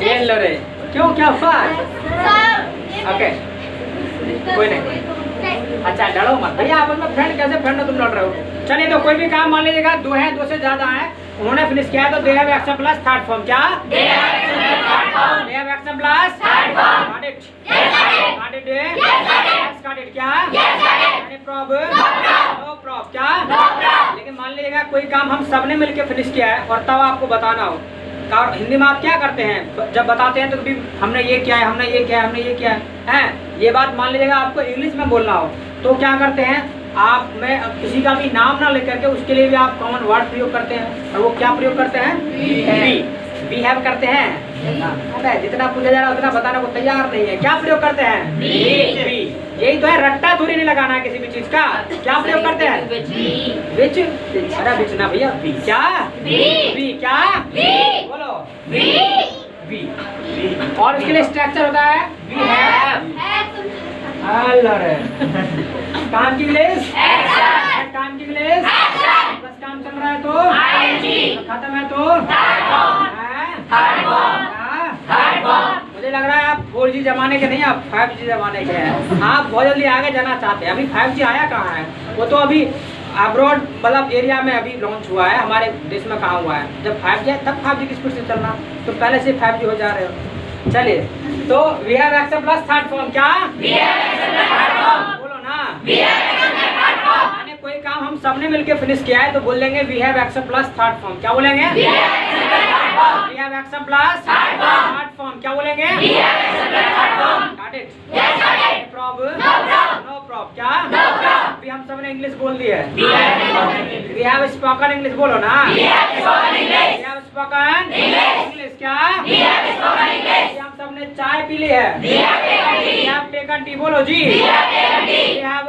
ये लो रे, क्यों, क्या हुआ? सर, ये ओके, कोई नहीं। अच्छा, डरो मत भैया, आप अपना फ्रेंड कैसे फ्रेंड हो, तुम लड़ रहे हो। चलिए, तो कोई भी काम मान लीजिएगा दो है, दो से ज्यादा है, उन्होंने फिनिश किया है तो they have action plus third form. क्या? They have third form, they have action plus third form, got it? Yes got it, got it? Yes got it, yes got it. क्या? Yes got it, any problem? No problem, no problem. क्या? No problem, लेकिन मान लीजिएगा कोई काम हम सबने मिलके फिनिश किया है और तब आपको बताना हो। और हिंदी में आप क्या करते हैं, जब बताते हैं तो कभी हमने ये किया है, हमने ये किया है, हमने ये किया है, ये बात मान लीजिएगा आपको इंग्लिश में बोलना हो तो क्या करते हैं आप, में किसी का भी नाम ना लेकर के उसके लिए भी आप कॉमन वर्ड प्रयोग करते हैं। और वो क्या प्रयोग करते हैं? वी हैव करते हैं। अबे, जितना पूछा जा रहा है उतना बताने को तैयार नहीं है। क्या प्रयोग करते हैं? वी। यही तो है, रट्टा थोड़ी नहीं लगाना है किसी भी चीज का। क्या प्रयोग करते हैं? विच। अरे विच ना भैया, वी। क्या? वी। क्या? बोलो। वी। और उसके लिए स्ट्रक्चर होता है वी हैव। अरे काम की इंग्लिश, काम की इंग्लिश, बस काम चल रहा है तो आईएनजी, खत्म है तो थर्ड फॉर्म, हैं? थर्ड फॉर्म, हाँ? थर्ड फॉर्म, मुझे लग रहा है आप 4G जमाने के नहीं, आप 5G जमाने के हैं। आप बहुत जल्दी आगे जाना चाहते हैं। अभी 5G आया कहाँ है, वो तो अभी अब्रॉड मतलब एरिया में अभी लॉन्च हुआ है, हमारे देश में कहाँ हुआ है। जब 5G है तब 5G की स्पीड से चलना, तो पहले से 5G हो जा रहे हो। चलिए, तो we have action plus third form. क्या? We have action third form, बोलो ना। We have action third form, मैंने कोई काम हम सबने मिलके फिनिश किया है तो बोल देंगे we have action plus third form. क्या बोलेंगे? We have action third form, we have action plus third form, third form. क्या बोलेंगे? We have action third form, got it? Yes got it, problem? No problem, no problem. क्या? No problem, अभी हम सबने English बोल दी है। We have spoken English, we have spoken English. बोलो ना। We have spoken English, we have spoken English, English. क्या? वी हैव स्पोकन इंग्लिश, हम सबने चाय पी ली है। We have taken tea, we have taken tea. बोलो जी। We have taken tea, we have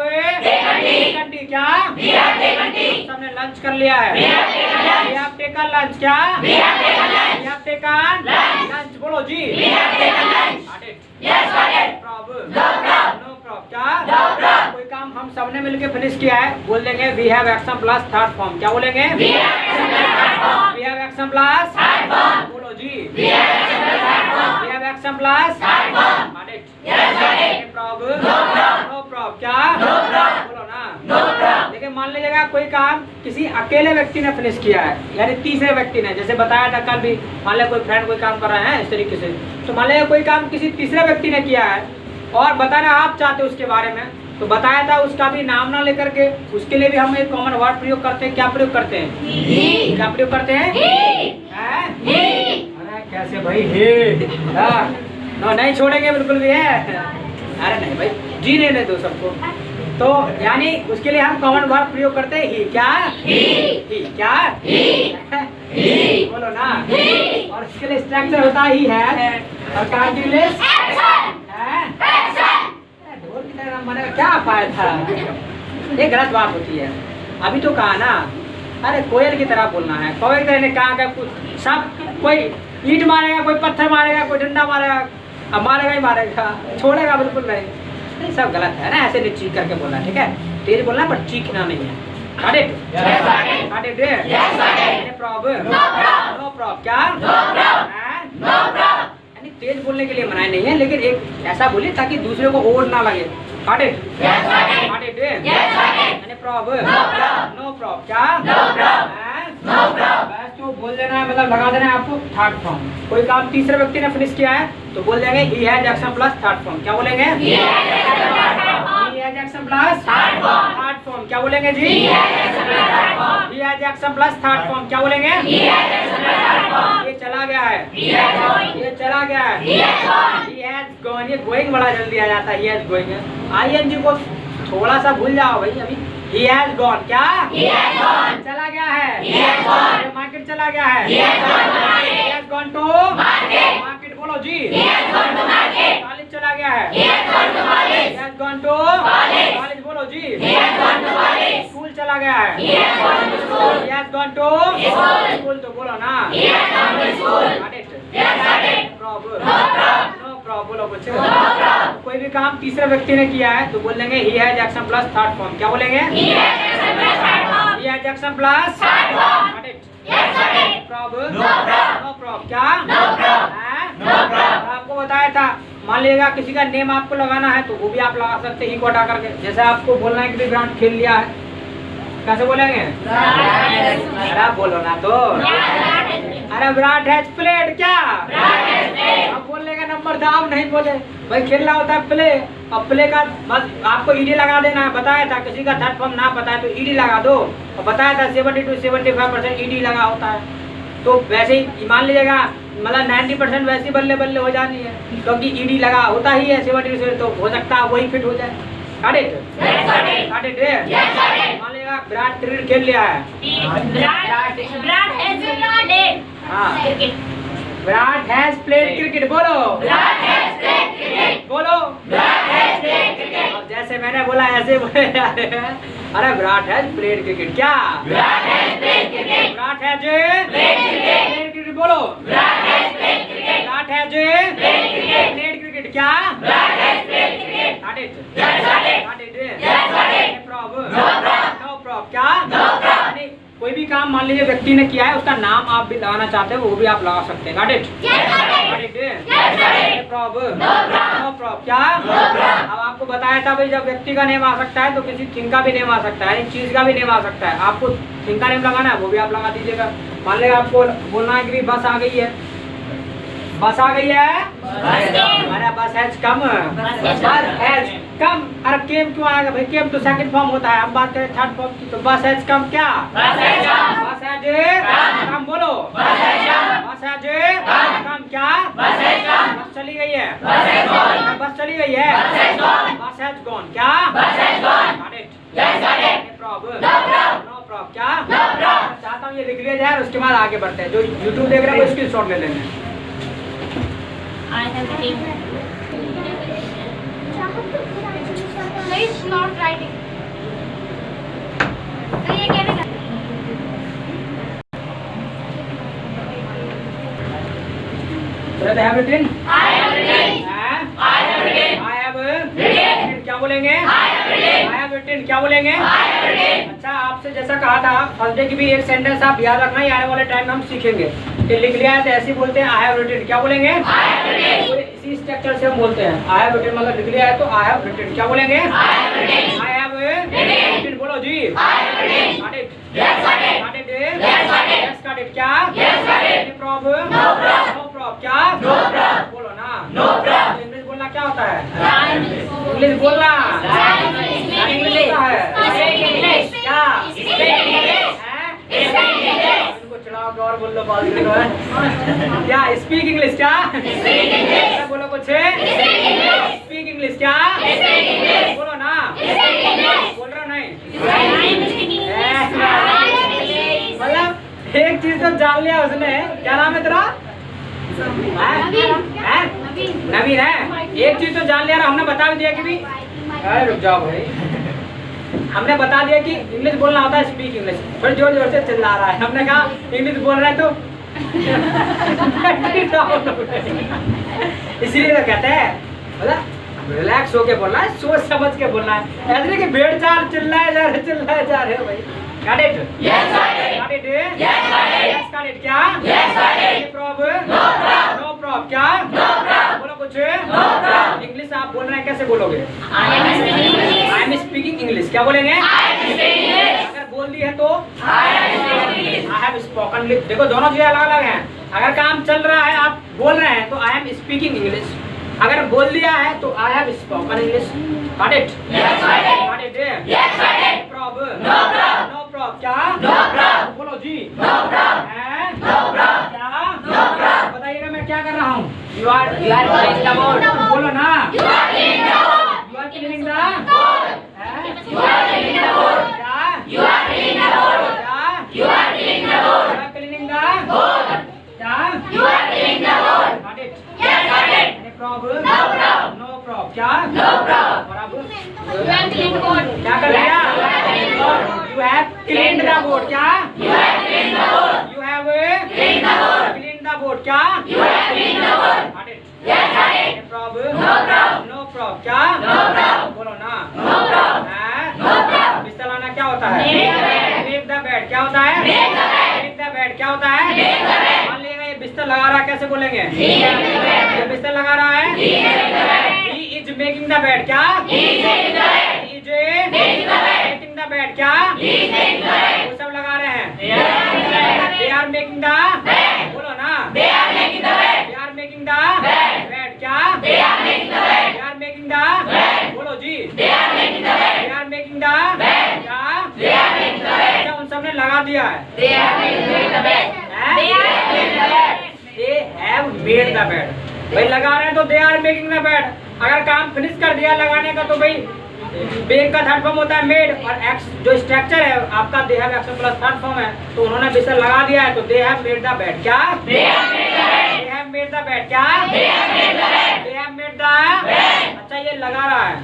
taken tea, taken tea. क्या? वी हैव टेकन टी, सबने लंच कर लिया है। We have taken lunch, we have taken lunch. क्या? We have taken lunch, we have taken lunch, lunch. बोलो जी। We have taken lunch, got it? Yes got it, problem? No problem, no problem. क्या? No problem, कोई काम हम सबने मिलके finish किया है, बोल देंगे we have action plus third form. क्या बोलेंगे? We have action third form, we have action plus third form, बोलो जी। We have action third form, we have action plus third form, got it? Yes got it, problem? No problem, no problem. क्या? No problem, बोलो ना। No problem, लेकिन मान लीजिएगा कोई काम किसी अकेले व्यक्ति ने फिनिश किया है, यानी तीसरे व्यक्ति ने, जैसे बताया था कल भी, मान लिया कोई फ्रेंड कोई काम कर रहा है इस तरीके से, तो मान लिया कोई काम किसी तीसरे व्यक्ति ने किया है और बताना आप चाहते हो उसके बारे में, तो बताया था उसका भी नाम ना लेकर के, उसके लिए भी हम एक कॉमन वर्ड प्रयोग करते हैं। क्या प्रयोग करते हैं? ही, क्या प्रयोग करते हैं? ही, हैं? ही, अरे कैसे भाई, हे हाँ, नहीं छोड़ेंगे बिल्कुल भी है। अरे नहीं भाई, जीने दे दो सबको। तो यानी उसके लिए हम कॉमन वर्ब प्रयोग करते हैं ही। क्या ही क्या बोलो ना। और इसके लिए स्ट्रक्चर होता ही है और काम के लिए ढोल की तरह बनेगा, क्या फायदा। ये गलत बात होती है। अभी तो कहा ना, अरे कोयल की तरह बोलना है। कोयल की तरह ने कहा कि कुछ सब कोई ईंट मारेगा, कोई पत्थर मारेगा, कोई डंडा मारेगा, अब मारेगा ही मारेगा, छोड़ेगा बिल्कुल नहीं। ये सब गलत है ना, ऐसे नहीं चीख करके बोलना, ठीक है। तेज बोलना पर चीखना नहीं है। Got it? Got it? Any problem? No problem. क्या? यानी तेज बोलने के लिए मनाही नहीं है, लेकिन एक ऐसा बोलिए ताकि दूसरे को ओवर ना लगे। Got it? Got it? Any problem? No problem. क्या? बस तो बोल देना है, मतलब लगा देना है आपको थर्ड फॉर्म। कोई काम तीसरे व्यक्ति ने फिनिश किया है तो बोल देंगे he has action plus third form. क्या बोलेंगे? He has action plus third form. क्या बोलेंगे जी? He has action plus third form. क्या बोलेंगे? ये चला गया है, ये चला गया है। ही हैज गॉन, ये गोइंग बड़ा जल्दी आ जाता है। ही हैज गोइंग, आईएनजी को थोड़ा सा भूल जाओ भाई अभी। He has gone. क्या? He has gone. चला गया है। He has gone. मार्केट चला गया है। He has gone to market. He has gone to market. Market बोलो जी। He has gone to market. College चला गया है। He has gone to college. He has gone to college. College बोलो जी। He has gone to college. School चला गया है। He has gone to school. He has gone to school. School तो बोलो ना। He has gone to school. Got it? Yes, got it. Problem. No problem. No problem. बोलो कुछ। No problem. कोई भी काम तीसरे व्यक्ति ने किया है तो बोल देंगे he has action plus third form। क्या बोलेंगे? He has action plus third form। He has action plus third form। Got it? Yes, got it. Problem? No problem। No problem। क्या? No problem। No problem। आपको बताया था, मान लीजिएगा किसी का नेम आपको लगाना है तो वो भी आप लगा सकते हैं ही को हटा करके। जैसे आपको बोलना है कि विराट खेल लिया है, कैसे बोलेंगे? अरे बोलो ना तो। अरे विराट हैज प्लेड। क्या? अब बोलने का नंबर था, आप नहीं बोले भाई। खेलना होता है प्ले, अब प्ले का बस आपको ईडी लगा देना है। बताया था किसी का थर्ड फॉर्म ना पता है तो ईडी लगा दो। और बताया था 70 to 75% ईडी लगा होता है। तो वैसे ही मान लीजिएगा, मतलब 90% वैसे बल्ले बल्ले हो जानी है, क्योंकि ईडी लगा होता ही है 70 से, तो हो सकता है वही फिट हो जाए। मान लीजिएगा विराट क्रिकेट खेल लिया है। Virat has played cricket. बोलो बोलो। अब जैसे मैंने बोला ऐसे बोले। अरे विराट हैज प्लेड क्रिकेट। क्या? Virat has played cricket. बोलो विराट हैज प्लेड क्रिकेट। क्या? No problem. क्या? यानी कोई भी काम मान लीजिए व्यक्ति ने किया है, उसका नाम आप भी लगाना चाहते हो वो भी आप लगा सकते हैं। Got it? Problem? No problem. क्या? अब आपको बताया था भाई, जब व्यक्ति का नेम आ सकता है तो किसी थिंग का भी नेम आ सकता है, चीज का भी नेम आ सकता है। आपको थिंग का नेम लगाना है वो भी आप लगा दीजिएगा। मान लीजिए आपको बोलना है कि बस आ गई है, बस आ गई है। अरे बस हैज कम, बस हैज कम। अरे केम क्यों आएगा भाई? केम तो सेकंड फॉर्म होता है। हम बात करें थर्ड फॉर्म की, तो बस हैज कम। क्या? बस हैज कम। बोलो बस हैज कम। क्या? बस चली गई है। बस चली गई है। Bus has gone. क्या? Got it? Problem? No problem. क्या? चाहता हूँ ये लिख लिया जाए, उसके बाद आगे बढ़ते हैं। जो यूट्यूब देख रहे हैं वो स्क्रीन शॉट ले लेंगे। I have written. No, it's not writing. तो ये कैसे कर? So they have written. I have written. I have written. क्या बोलेंगे? I have written. क्या बोलेंगे? अच्छा, आपसे जैसा कहा था फर्स्ट डे की भी एक सेंटेंस आप याद रखना, ये आने वाले टाइम में हम सीखेंगे। कि लिख लिया है तो ऐसे बोलते हैं I have written। क्या बोलेंगे? इसी स्ट्रक्चर से हम बोलते हैं I have written, मतलब लिख लिया है तो I have written। क्या बोलेंगे? I have written। बोलो जी। Got it? Got it? Yes, got it। क्या? Any problem? No problem। क्या? बोलो ना। इंग्लिश बोलना क्या होता है? इंग्लिश बोलना इंग्लिश होता है। क्या? इनको चढ़ाओ और बोल लो बाल क्या? Speak English. क्या? बोलो कुछ। Speak English. क्या? बोलो ना। मतलब एक चीज तो जान लिया उसने। क्या नाम है तेरा? नवीन है। एक चीज तो जान लिया, हमने बता भी दिया कि भी, अरे रुक जाओ भाई, हमने बता दिया कि इंग्लिश बोलना होता है, स्पीक इंग्लिश। थोड़ी जोर जोर से चिल्ला रहा है, हमने कहा इंग्लिश बोल रहा है तो इसीलिए तो कहते हैं मतलब रिलैक्स होके बोलना है, सोच समझ के बोलना है, ऐसे नहीं कि भेड़ चाल चिल्लाए जा रहे हो भाई। Got it? Yes, got it. Got it? Yes, got it. Yes, got it. क्या? Yes, got it. Any problem? No problem. No problem. क्या? No problem. बोलो कुछ? No problem. इंग्लिश आप बोल रहे हैं, कैसे बोलोगे? I am speaking English. I am speaking English. क्या बोलेंगे? I am speaking English. अगर बोल दी है तो I am speaking English. I have spoken English. देखो दोनों चीजें अलग अलग हैं। अगर काम चल रहा है, आप बोल रहे हैं तो I am speaking English। अगर बोल दिया है तो I have spoken English। Got it? Yes, got it. Got it? Yes, got it. No problem. No problem. No problem. क्या? No problem. बोलो जी। No problem. हैं? No problem. क्या? No problem. बताइएगा मैं क्या कर रहा हूँ? You are cleaning the board। बोलो ना। You are cleaning the board. You are cleaning the Board. हैं? You are cleaning the board. क्या? You are cleaning the board. क्या? You are cleaning the You board. are cleaning the Board. क्या? You are cleaning the board. Got it? Yes, got it. Any problem? No problem. No problem। क्या? No problem. और अब? You are cleaning board. क्या कर दिया? You have cleaned the board. You have cleaned the board। क्या? You have cleaned the board. You have Cleaned the board. cleaned the board। क्या? You have cleaned the board. Got it? Yes, got it. Any problem? No problem. No problem। क्या? No problem. बोलो ना। No problem. हैं? No problem. बिस्तर लाना क्या होता है? Make the bed. Make the bed। क्या होता है? Make the bed. Make the bed। क्या होता है? Make the bed. मान लीजिएगा ये बिस्तर लगा रहा है, कैसे बोलेंगे? He is making the bed. ये बिस्तर लगा रहा है। He is making the bed. He is making the bed। क्या? He is making the bed. He is Making the bed. making the bed। क्या? He is making the bed. वो सब लगा रहे हैं। They are making the bed. They are making the Bed. बोलो ना। They are making the bed. They are making the Bed. bed। क्या? They are making the bed. They are making the Bed. बोलो जी। They are making the They bed. are making the Bed. क्या? They are making the bed. अच्छा, उन सब ने लगा दिया है। They are making the bed. हैं? They are making the bed. They have made the bed। भाई लगा रहे हैं तो they are making the bed। अगर काम फिनिश कर दिया लगाने का तो भाई बेग का थर्ड फॉर्म होता है मेड, और एक्स जो स्ट्रक्चर है आपका दे have action plus third form है, तो उन्होंने बिस्तर लगा दिया है तो they have made the bed. क्या? They have made the bed. They have made the bed. क्या? They have made the bed. They have made the Bed. अच्छा ये लगा रहा है,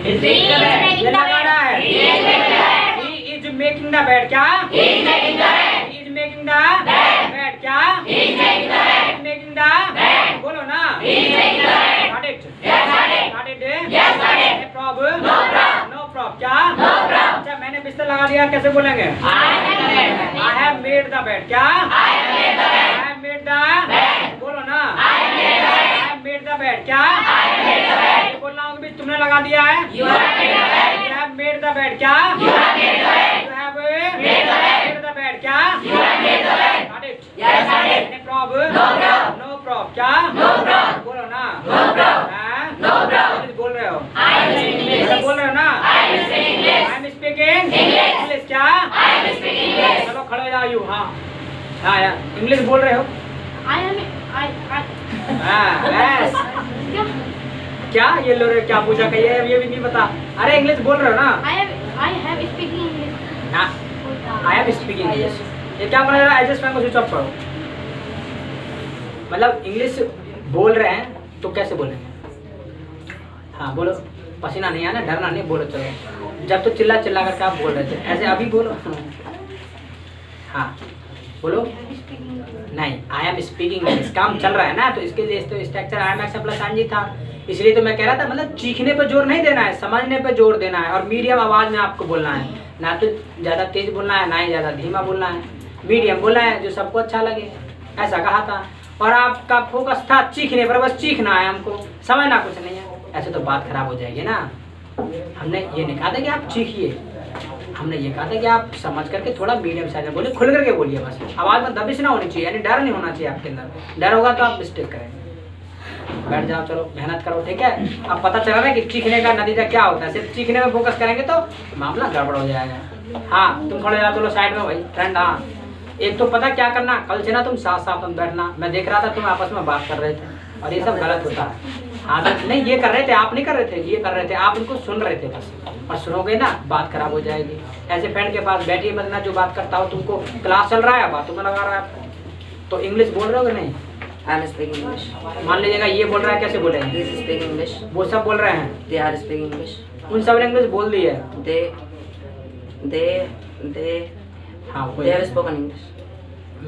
He is making the bed. ये लगा रहा है। He is making the bed. He is making the bed। क्या? He is making the bed. He is making the Bed. bed। क्या? He is making the He bed. is making the Bed. बोलो ना। He is making the bed. Got it? Yes, got it. Got it? Yes, got it. No problem? No problem. No problem। क्या? No problem. अच्छा मैंने बिस्तर लगा दिया, कैसे बोलेंगे? I have made the bed. I have made the bed। क्या? I have made the I bed. have made the Bed. बोलो ना। I have made the bed. I have made the bed। क्या? I have made the bed. ये बोलना होगा भी तुमने लगा दिया है। You have made the bed. You have made the bed। क्या? You have made the bed. You have Made the bed. made the bed। क्या? You have made the bed. Got it? Yes, got it. No problem? No problem. No problem। क्या? No problem. बोलो ना। No problem. हैं? No problem. English बोल रहे हो? I am speaking ऐसा English. बोल रहे हो ना? I am speaking English. I am speaking English. English। क्या? I am speaking English. चलो खड़े हो जाओ। हाँ हाँ यार इंग्लिश बोल रहे हो? I am हाँ यस। क्या? क्या ये लो रहे क्या पूछा कहिए, अब ये भी नहीं पता। अरे इंग्लिश बोल रहे हो ना? I have speaking English. हाँ आई एम स्पीकिंग इंग्लिश। ये क्या बना रहा है? एडजस्ट फैन को स्विच ऑफ करो। मतलब इंग्लिश बोल रहे हैं तो कैसे बोलेंगे? हाँ बोलो, पसीना नहीं आना, डरना नहीं, बोलो चलो। जब तो चिल्ला चिल्ला करके आप बोल रहे थे, ऐसे अभी बोलो। हाँ बोलो। नहीं आई एम स्पीकिंग इंग्लिश, काम चल रहा है ना, तो इसके लिए तो structure I am action plus ING था, इसलिए तो मैं कह रहा था मतलब चीखने पर जोर नहीं देना है, समझने पर जोर देना है, और मीडियम आवाज़ में आपको बोलना है, ना तो ज़्यादा तेज बोलना है ना ही ज़्यादा धीमा बोलना है, मीडियम बोलना है जो सबको अच्छा लगे, ऐसा कहा था। और आपका फोकस था चीखने पर, बस चीखना है हमको, समझना कुछ नहीं है, ऐसे तो बात खराब हो जाएगी ना। हमने ये नहीं कहा था कि आप चीखिए, हमने ये कहा था कि आप समझ करके थोड़ा मीडियम साइज में बोलिए, खुल करके बोलिए, बस आवाज़ में दबिश ना होनी चाहिए, यानी डर नहीं होना चाहिए आपके अंदर, डर होगा तो आप मिस्टेक करेंगे। बैठ जाओ, चलो मेहनत करो, ठीक है। अब पता चला ना कि चीखने का नतीजा क्या होता है, सिर्फ चीखने में फोकस करेंगे तो मामला गड़बड़ हो जाएगा। हाँ तुम खड़े जाओ, चलो साइड में भाई फ्रेंड। हाँ एक तो पता क्या करना, कल से ना तुम साथ साथ तुम बैठना, मैं देख रहा था तुम आपस में बात कर रहे थे और ये सब गलत होता है। हाँ नहीं ये कर रहे थे, आप नहीं कर रहे थे, ये कर रहे थे, आप उनको सुन रहे थे बस। और सुनोगे ना बात खराब हो जाएगी। ऐसे फ्रेंड के पास बैठिए मत ना जो बात करता हो तुमको, क्लास चल रहा है बातों में लगा रहा है आपको। तो इंग्लिश बोल रहे हो कि नहीं? I am speaking English. मान लीजिएगा ये बोल रहा है, कैसे He बोलेंगे? is speaking English. वो सब बोल रहे हैं, They are speaking English. उन सब ने इंग्लिश बोल दी है। They हाँ they have spoken English.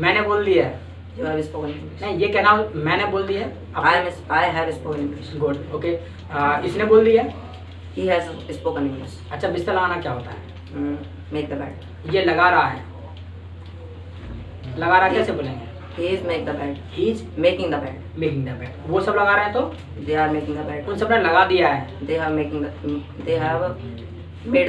मैंने बोल दी है। You have spoken English. नहीं ये कहना मैंने बोल दी है। I have spoken English. Good okay. इसने बोल दी है। He has spoken English. अच्छा बिस्तर लगाना क्या होता है? Make the bed. ये लगा रहा है, लगा रहा कैसे बोलेंगे? He is make the bed. He is Making the bed. Making the bed. वो सब लगा रहे हैं तो They are making the bed. उन सब ने लगा दिया है, They have made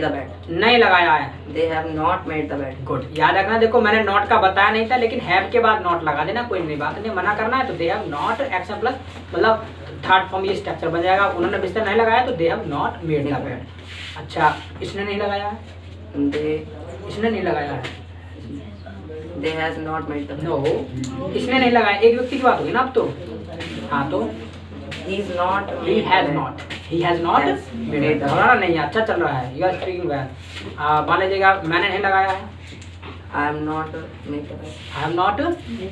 the bed. नहीं लगाया है। They have not made the bed. Good, याद रखना। देखो मैंने नॉट का बताया नहीं था, लेकिन हैव के बाद नॉट लगा देना, कोई नहीं बात नहीं। मना करना है तो they have not action plus मतलब थर्ड फॉर्म ये स्ट्रक्चर बन जाएगा। उन्होंने बिस्तर नहीं लगाया तो they have not made the bed. अच्छा इसने नहीं लगाया है, इसने नहीं लगाया है। They has not made the bed. No इसने नहीं लगाया, एक व्यक्ति की बात होगी ना अब तो। हाँ तो He is not. he has not, he has not Has made made the हमारा नहीं है, अच्छा चल रहा है। You are speaking well। मान लीजिएगा मैंने नहीं लगाया है, I am not make the bed. I have not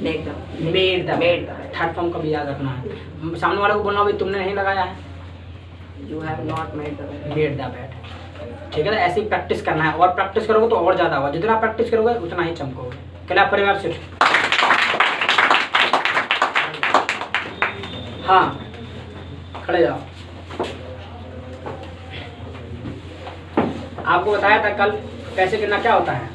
Make the. made the Made the bed. Third form का भी याद रखना है। सामने वाले को बोलना भाई तुमने नहीं लगाया है, You have not made the bed. Made the bed. ठीक है ना, ऐसे ही प्रैक्टिस करना है, और प्रैक्टिस करोगे तो और ज्यादा होगा। जितना प्रैक्टिस करोगे उतना ही चमकोगे। क्लैप परिवार से। हाँ खड़े जाओ। आपको बताया था कल पैसे गिनना क्या होता है।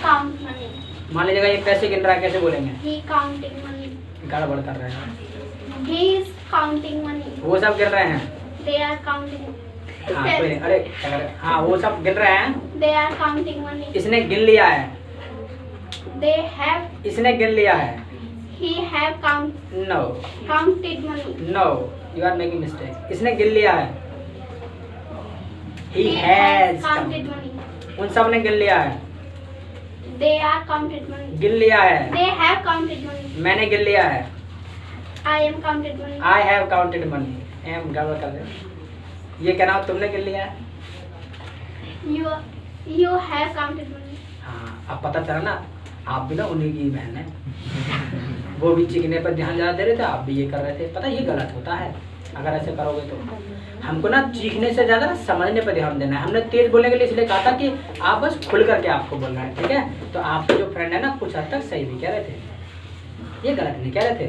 Count money. मान लीजिएगा ये पैसे गिन रहा है, कैसे बोलेंगे? He counting money. गड़बड़ कर रहे हैं, He is counting money. वो सब गिन रहे हैं। They are counting. हाँ कोई नहीं, अरे हाँ वो सब गिन रहे हैं। They are counting money. इसने गिन लिया है, They have. इसने गिन लिया है। He have no counted money. No you are making mistake. इसने गिन लिया है, he He has has counted money. उन सब ने गिन लिया है, They are counted money. गिन लिया है। They have counted money. मैंने गिन लिया है, I am counted money. I have counted money. Am गड़बड़ कर दे, ये कहना हो तुमने गिन लिया है। You have counted money. हाँ अब पता चला ना, आप भी ना उन्हीं की बहन है। वो भी चीखने पर ध्यान ज्यादा दे रहे थे, आप भी ये कर रहे थे। पता ये गलत होता है अगर ऐसे करोगे तो। हमको ना चीखने से ज्यादा ना समझने पर ध्यान देना है। हमने तेज बोलने के लिए इसलिए कहा था कि आप बस खुल करके आपको बोलना है, ठीक है। तो आपके जो फ्रेंड है ना कुछ हद तक सही भी कह रहे थे, ये गलत नहीं कह रहे थे।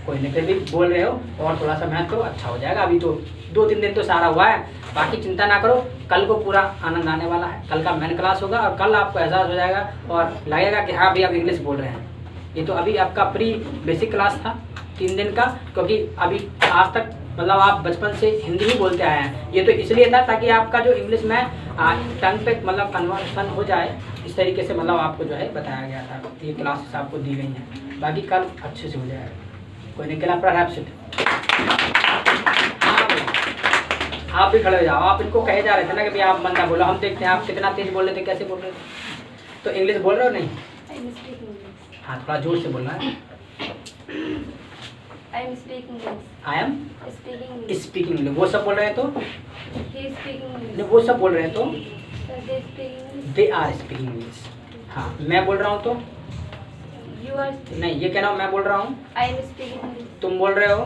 कोई नहीं, फिर भी बोल रहे हो, और थोड़ा सा मेहनत करो, अच्छा हो जाएगा। अभी तो 2-3 दिन तो सारा हुआ है, बाकी चिंता ना करो। कल को पूरा आनंद आने वाला है। कल का मेन क्लास होगा और कल आपको एहसास हो जाएगा और लगेगा कि हाँ भाई आप इंग्लिश बोल रहे हैं। ये तो अभी आपका प्री बेसिक क्लास था 3 दिन का, क्योंकि अभी आज तक मतलब आप बचपन से हिंदी ही बोलते आए हैं। ये तो इसलिए था ताकि आपका जो इंग्लिश में टंग पे मतलब कन्वर्सन हो जाए, इस तरीके से मतलब आपको जो है बताया गया था। ये क्लासेस आपको दी गई हैं, बाकी कल अच्छे से हो जाएगा। कोई नहीं, कल आप भी खड़े हो जाओ। आप इनको कहे जा रहे थे ना कि भैया आप मंदा बोलो, हम देखते हैं आप कितना तेज बोल रहे थे, कैसे बोल रहे थे। तो इंग्लिश बोल रहे हो नहीं? I am speaking English. हाँ थोड़ा जोर से बोलना है। I am speaking English. I am Speaking English. Speaking English. वो सब बोल रहे हैं तो He is speaking English. नहीं, वो सब बोल रहे हैं तो They speaking English. They are speaking English. हाँ मैं बोल रहा हूँ तो You are speaking. नहीं, ये कहना मैं बोल रहा हूँ, I am speaking English. तुम बोल रहे हो।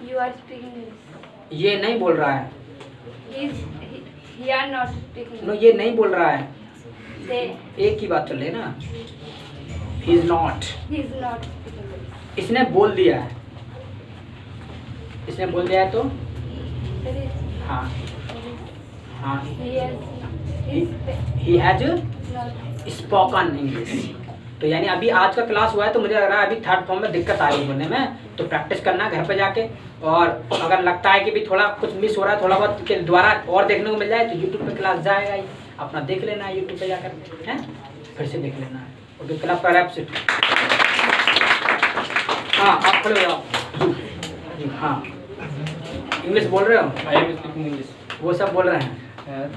You are speaking English. ये नहीं बोल रहा है, He are not speaking no English. ये नहीं बोल रहा है। They. एक ही बात चल रही है ना, ही is not. He is not speaking English. इसने बोल दिया है, इसने बोल दिया है तो There is. हाँ हाँ He has. He has Not. Spoken English. तो यानी अभी आज का क्लास हुआ है तो मुझे लग रहा है अभी थर्ड फॉर्म में दिक्कत आ रही बोलने में। तो प्रैक्टिस करना घर पे जाके, और अगर लगता है कि भी थोड़ा कुछ मिस हो रहा है, थोड़ा बहुत के द्वारा और देखने को मिल जाए तो यूट्यूब पे क्लास जाएगा ही, अपना देख लेना है यूट्यूब पे जाकर, हैं फिर से देख लेना है। ओके क्लास पर ऐप से हाँ आप खड़े हो जाओ। हाँ इंग्लिश बोल रहे हो? I am speaking English. वो सब बोल रहे हैं,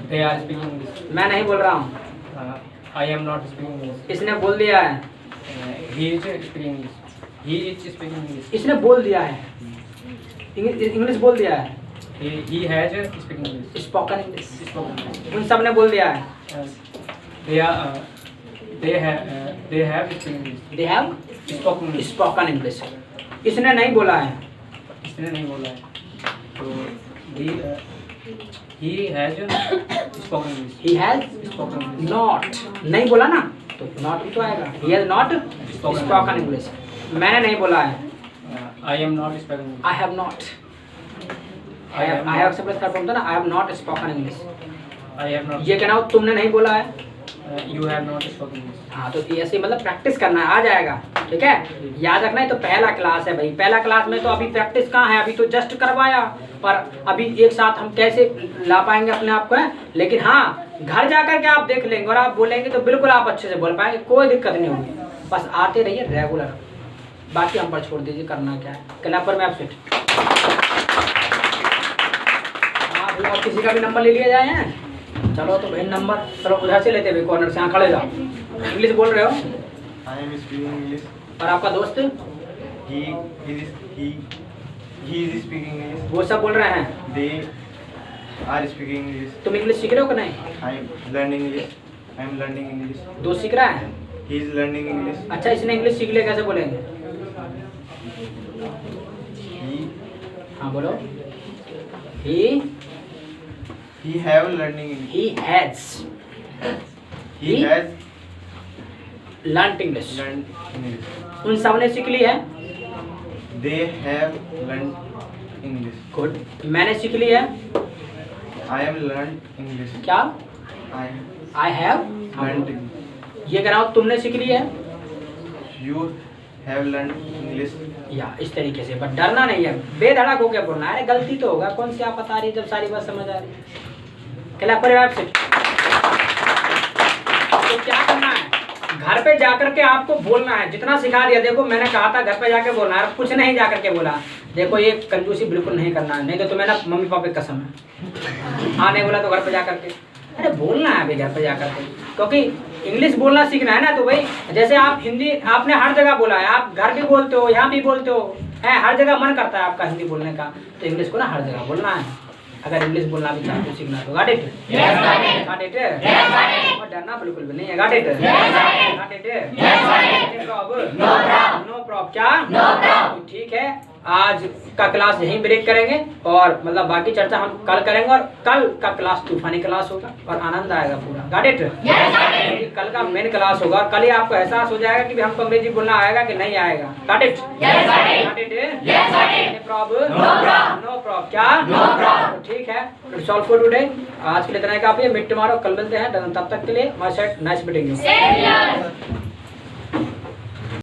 They are speaking English. मैं नहीं बोल रहा हूँ। I am not speaking English. इसने बोल दिया है, He is speaking English. He is speaking English. इसने बोल दिया है, इंग्लिश बोल दिया है। He has speaking English. Spoken English. Spoken English. उन सब ने बोल दिया है। They have speaking English. They have Spoken English. Spoken English. इसने नहीं बोला है। इसने नहीं बोला है। तो he has spoken English. He has Spoken English. Not, नहीं बोला ना, तो नॉट भी तो आएगा। He has not spoken English. मैंने नहीं बोला है। I am not speaking English. I have not. I have से प्लस थर्ड फॉर्म था ना, I have not spoken English. I have not. ये कहना हो तुमने नहीं बोला है। You have not spoken English. हाँ, तो ऐसे मतलब प्रैक्टिस करना है, आ जाएगा। ठीक है, याद रखना है। तो पहला क्लास है भाई, पहला क्लास में तो अभी प्रैक्टिस कहाँ है, अभी तो जस्ट करवाया, पर अभी एक साथ हम कैसे ला पाएंगे अपने आप को है। लेकिन हाँ, घर जा कर के आप देख लेंगे और आप बोलेंगे तो बिल्कुल आप अच्छे से बोल पाएंगे, कोई दिक्कत नहीं होगी। बस आते रहिए रेगुलर, बाकी हम पर छोड़ दीजिए, करना क्या है। क्लैप पर मैं एब्सेंट। हाँ भाई, और किसी का भी नंबर ले लिया जाए हैं। चलो तो भाई नंबर, चलो उधर से लेते भाई, कॉर्नर से। हाँ, खड़े जाओ। इंग्लिश बोल रहे हो I am speaking English. और आपका दोस्त He is speaking English. वो सब बोल रहे हैं। They are speaking English. तुम इंग्लिश सीख रहे हो कि नहीं? I am learning English. I am learning English. दोस्त सीख रहा है। He is learning English. अच्छा, इसने इंग्लिश सीख लिया, कैसे बोलेंगे? He हाँ बोलो। He have learning English. he has He He- has learnt English। learned English. उन सब ने सीख ली है। They have learned English. Good. मैंने सीख ली है। I am learned English. क्या? I I have learned English. ये कराओ, तुमने सीख ली है। You have learned English. या इस तरीके से, बट डरना नहीं है, बेधड़क होकर बोलना है। अरे गलती तो होगा, कौन सी आप बता रही है जब सारी बात समझ आ रही है। क्लैप पर एब्सेंट। तो क्या करना है, घर पे जाकर के आपको बोलना है। जितना सिखा दिया, देखो मैंने कहा था घर पे जाके बोलना है, कुछ नहीं जाकर के बोला। देखो ये कंजूसी बिल्कुल नहीं करना है, नहीं तो तुम्हें ना मम्मी पापा की कसम है। हाँ, नहीं बोला तो घर पे जाकर के अरे बोलना है भाई, घर पे जाकर के, क्योंकि इंग्लिश बोलना सीखना है ना। तो भाई जैसे आप हिंदी आपने हर जगह बोला है, आप घर भी बोलते हो, यहाँ भी बोलते हो, है हर जगह मन करता है आपका हिंदी बोलने का, तो इंग्लिश को ना हर जगह बोलना है। अगर इंग्लिश बोलना भी चाहते हो, सीखना तो गॉट इट। Got it. और डरना बिल्कुल भी नहीं है। Got it. Got it. No problem. क्या? ठीक है, आज का क्लास यहीं ब्रेक करेंगे और मतलब बाकी चर्चा हम कल करेंगे। और कल का क्लास तूफानी क्लास होगा और आनंद आएगा पूरा। Got it. कल का मेन क्लास होगा, कल ही आपको एहसास हो जाएगा कि भी हमको अंग्रेजी बोलना आएगा कि नहीं आएगा। Got it. Got it. No problem. No problem. क्या? ठीक है, सॉल्व फॉर टुडे। आज के लिए इतना ही काफी है। मीट टुमारो, कल मिलते हैं। तब तक के लिए my set, nice meeting you.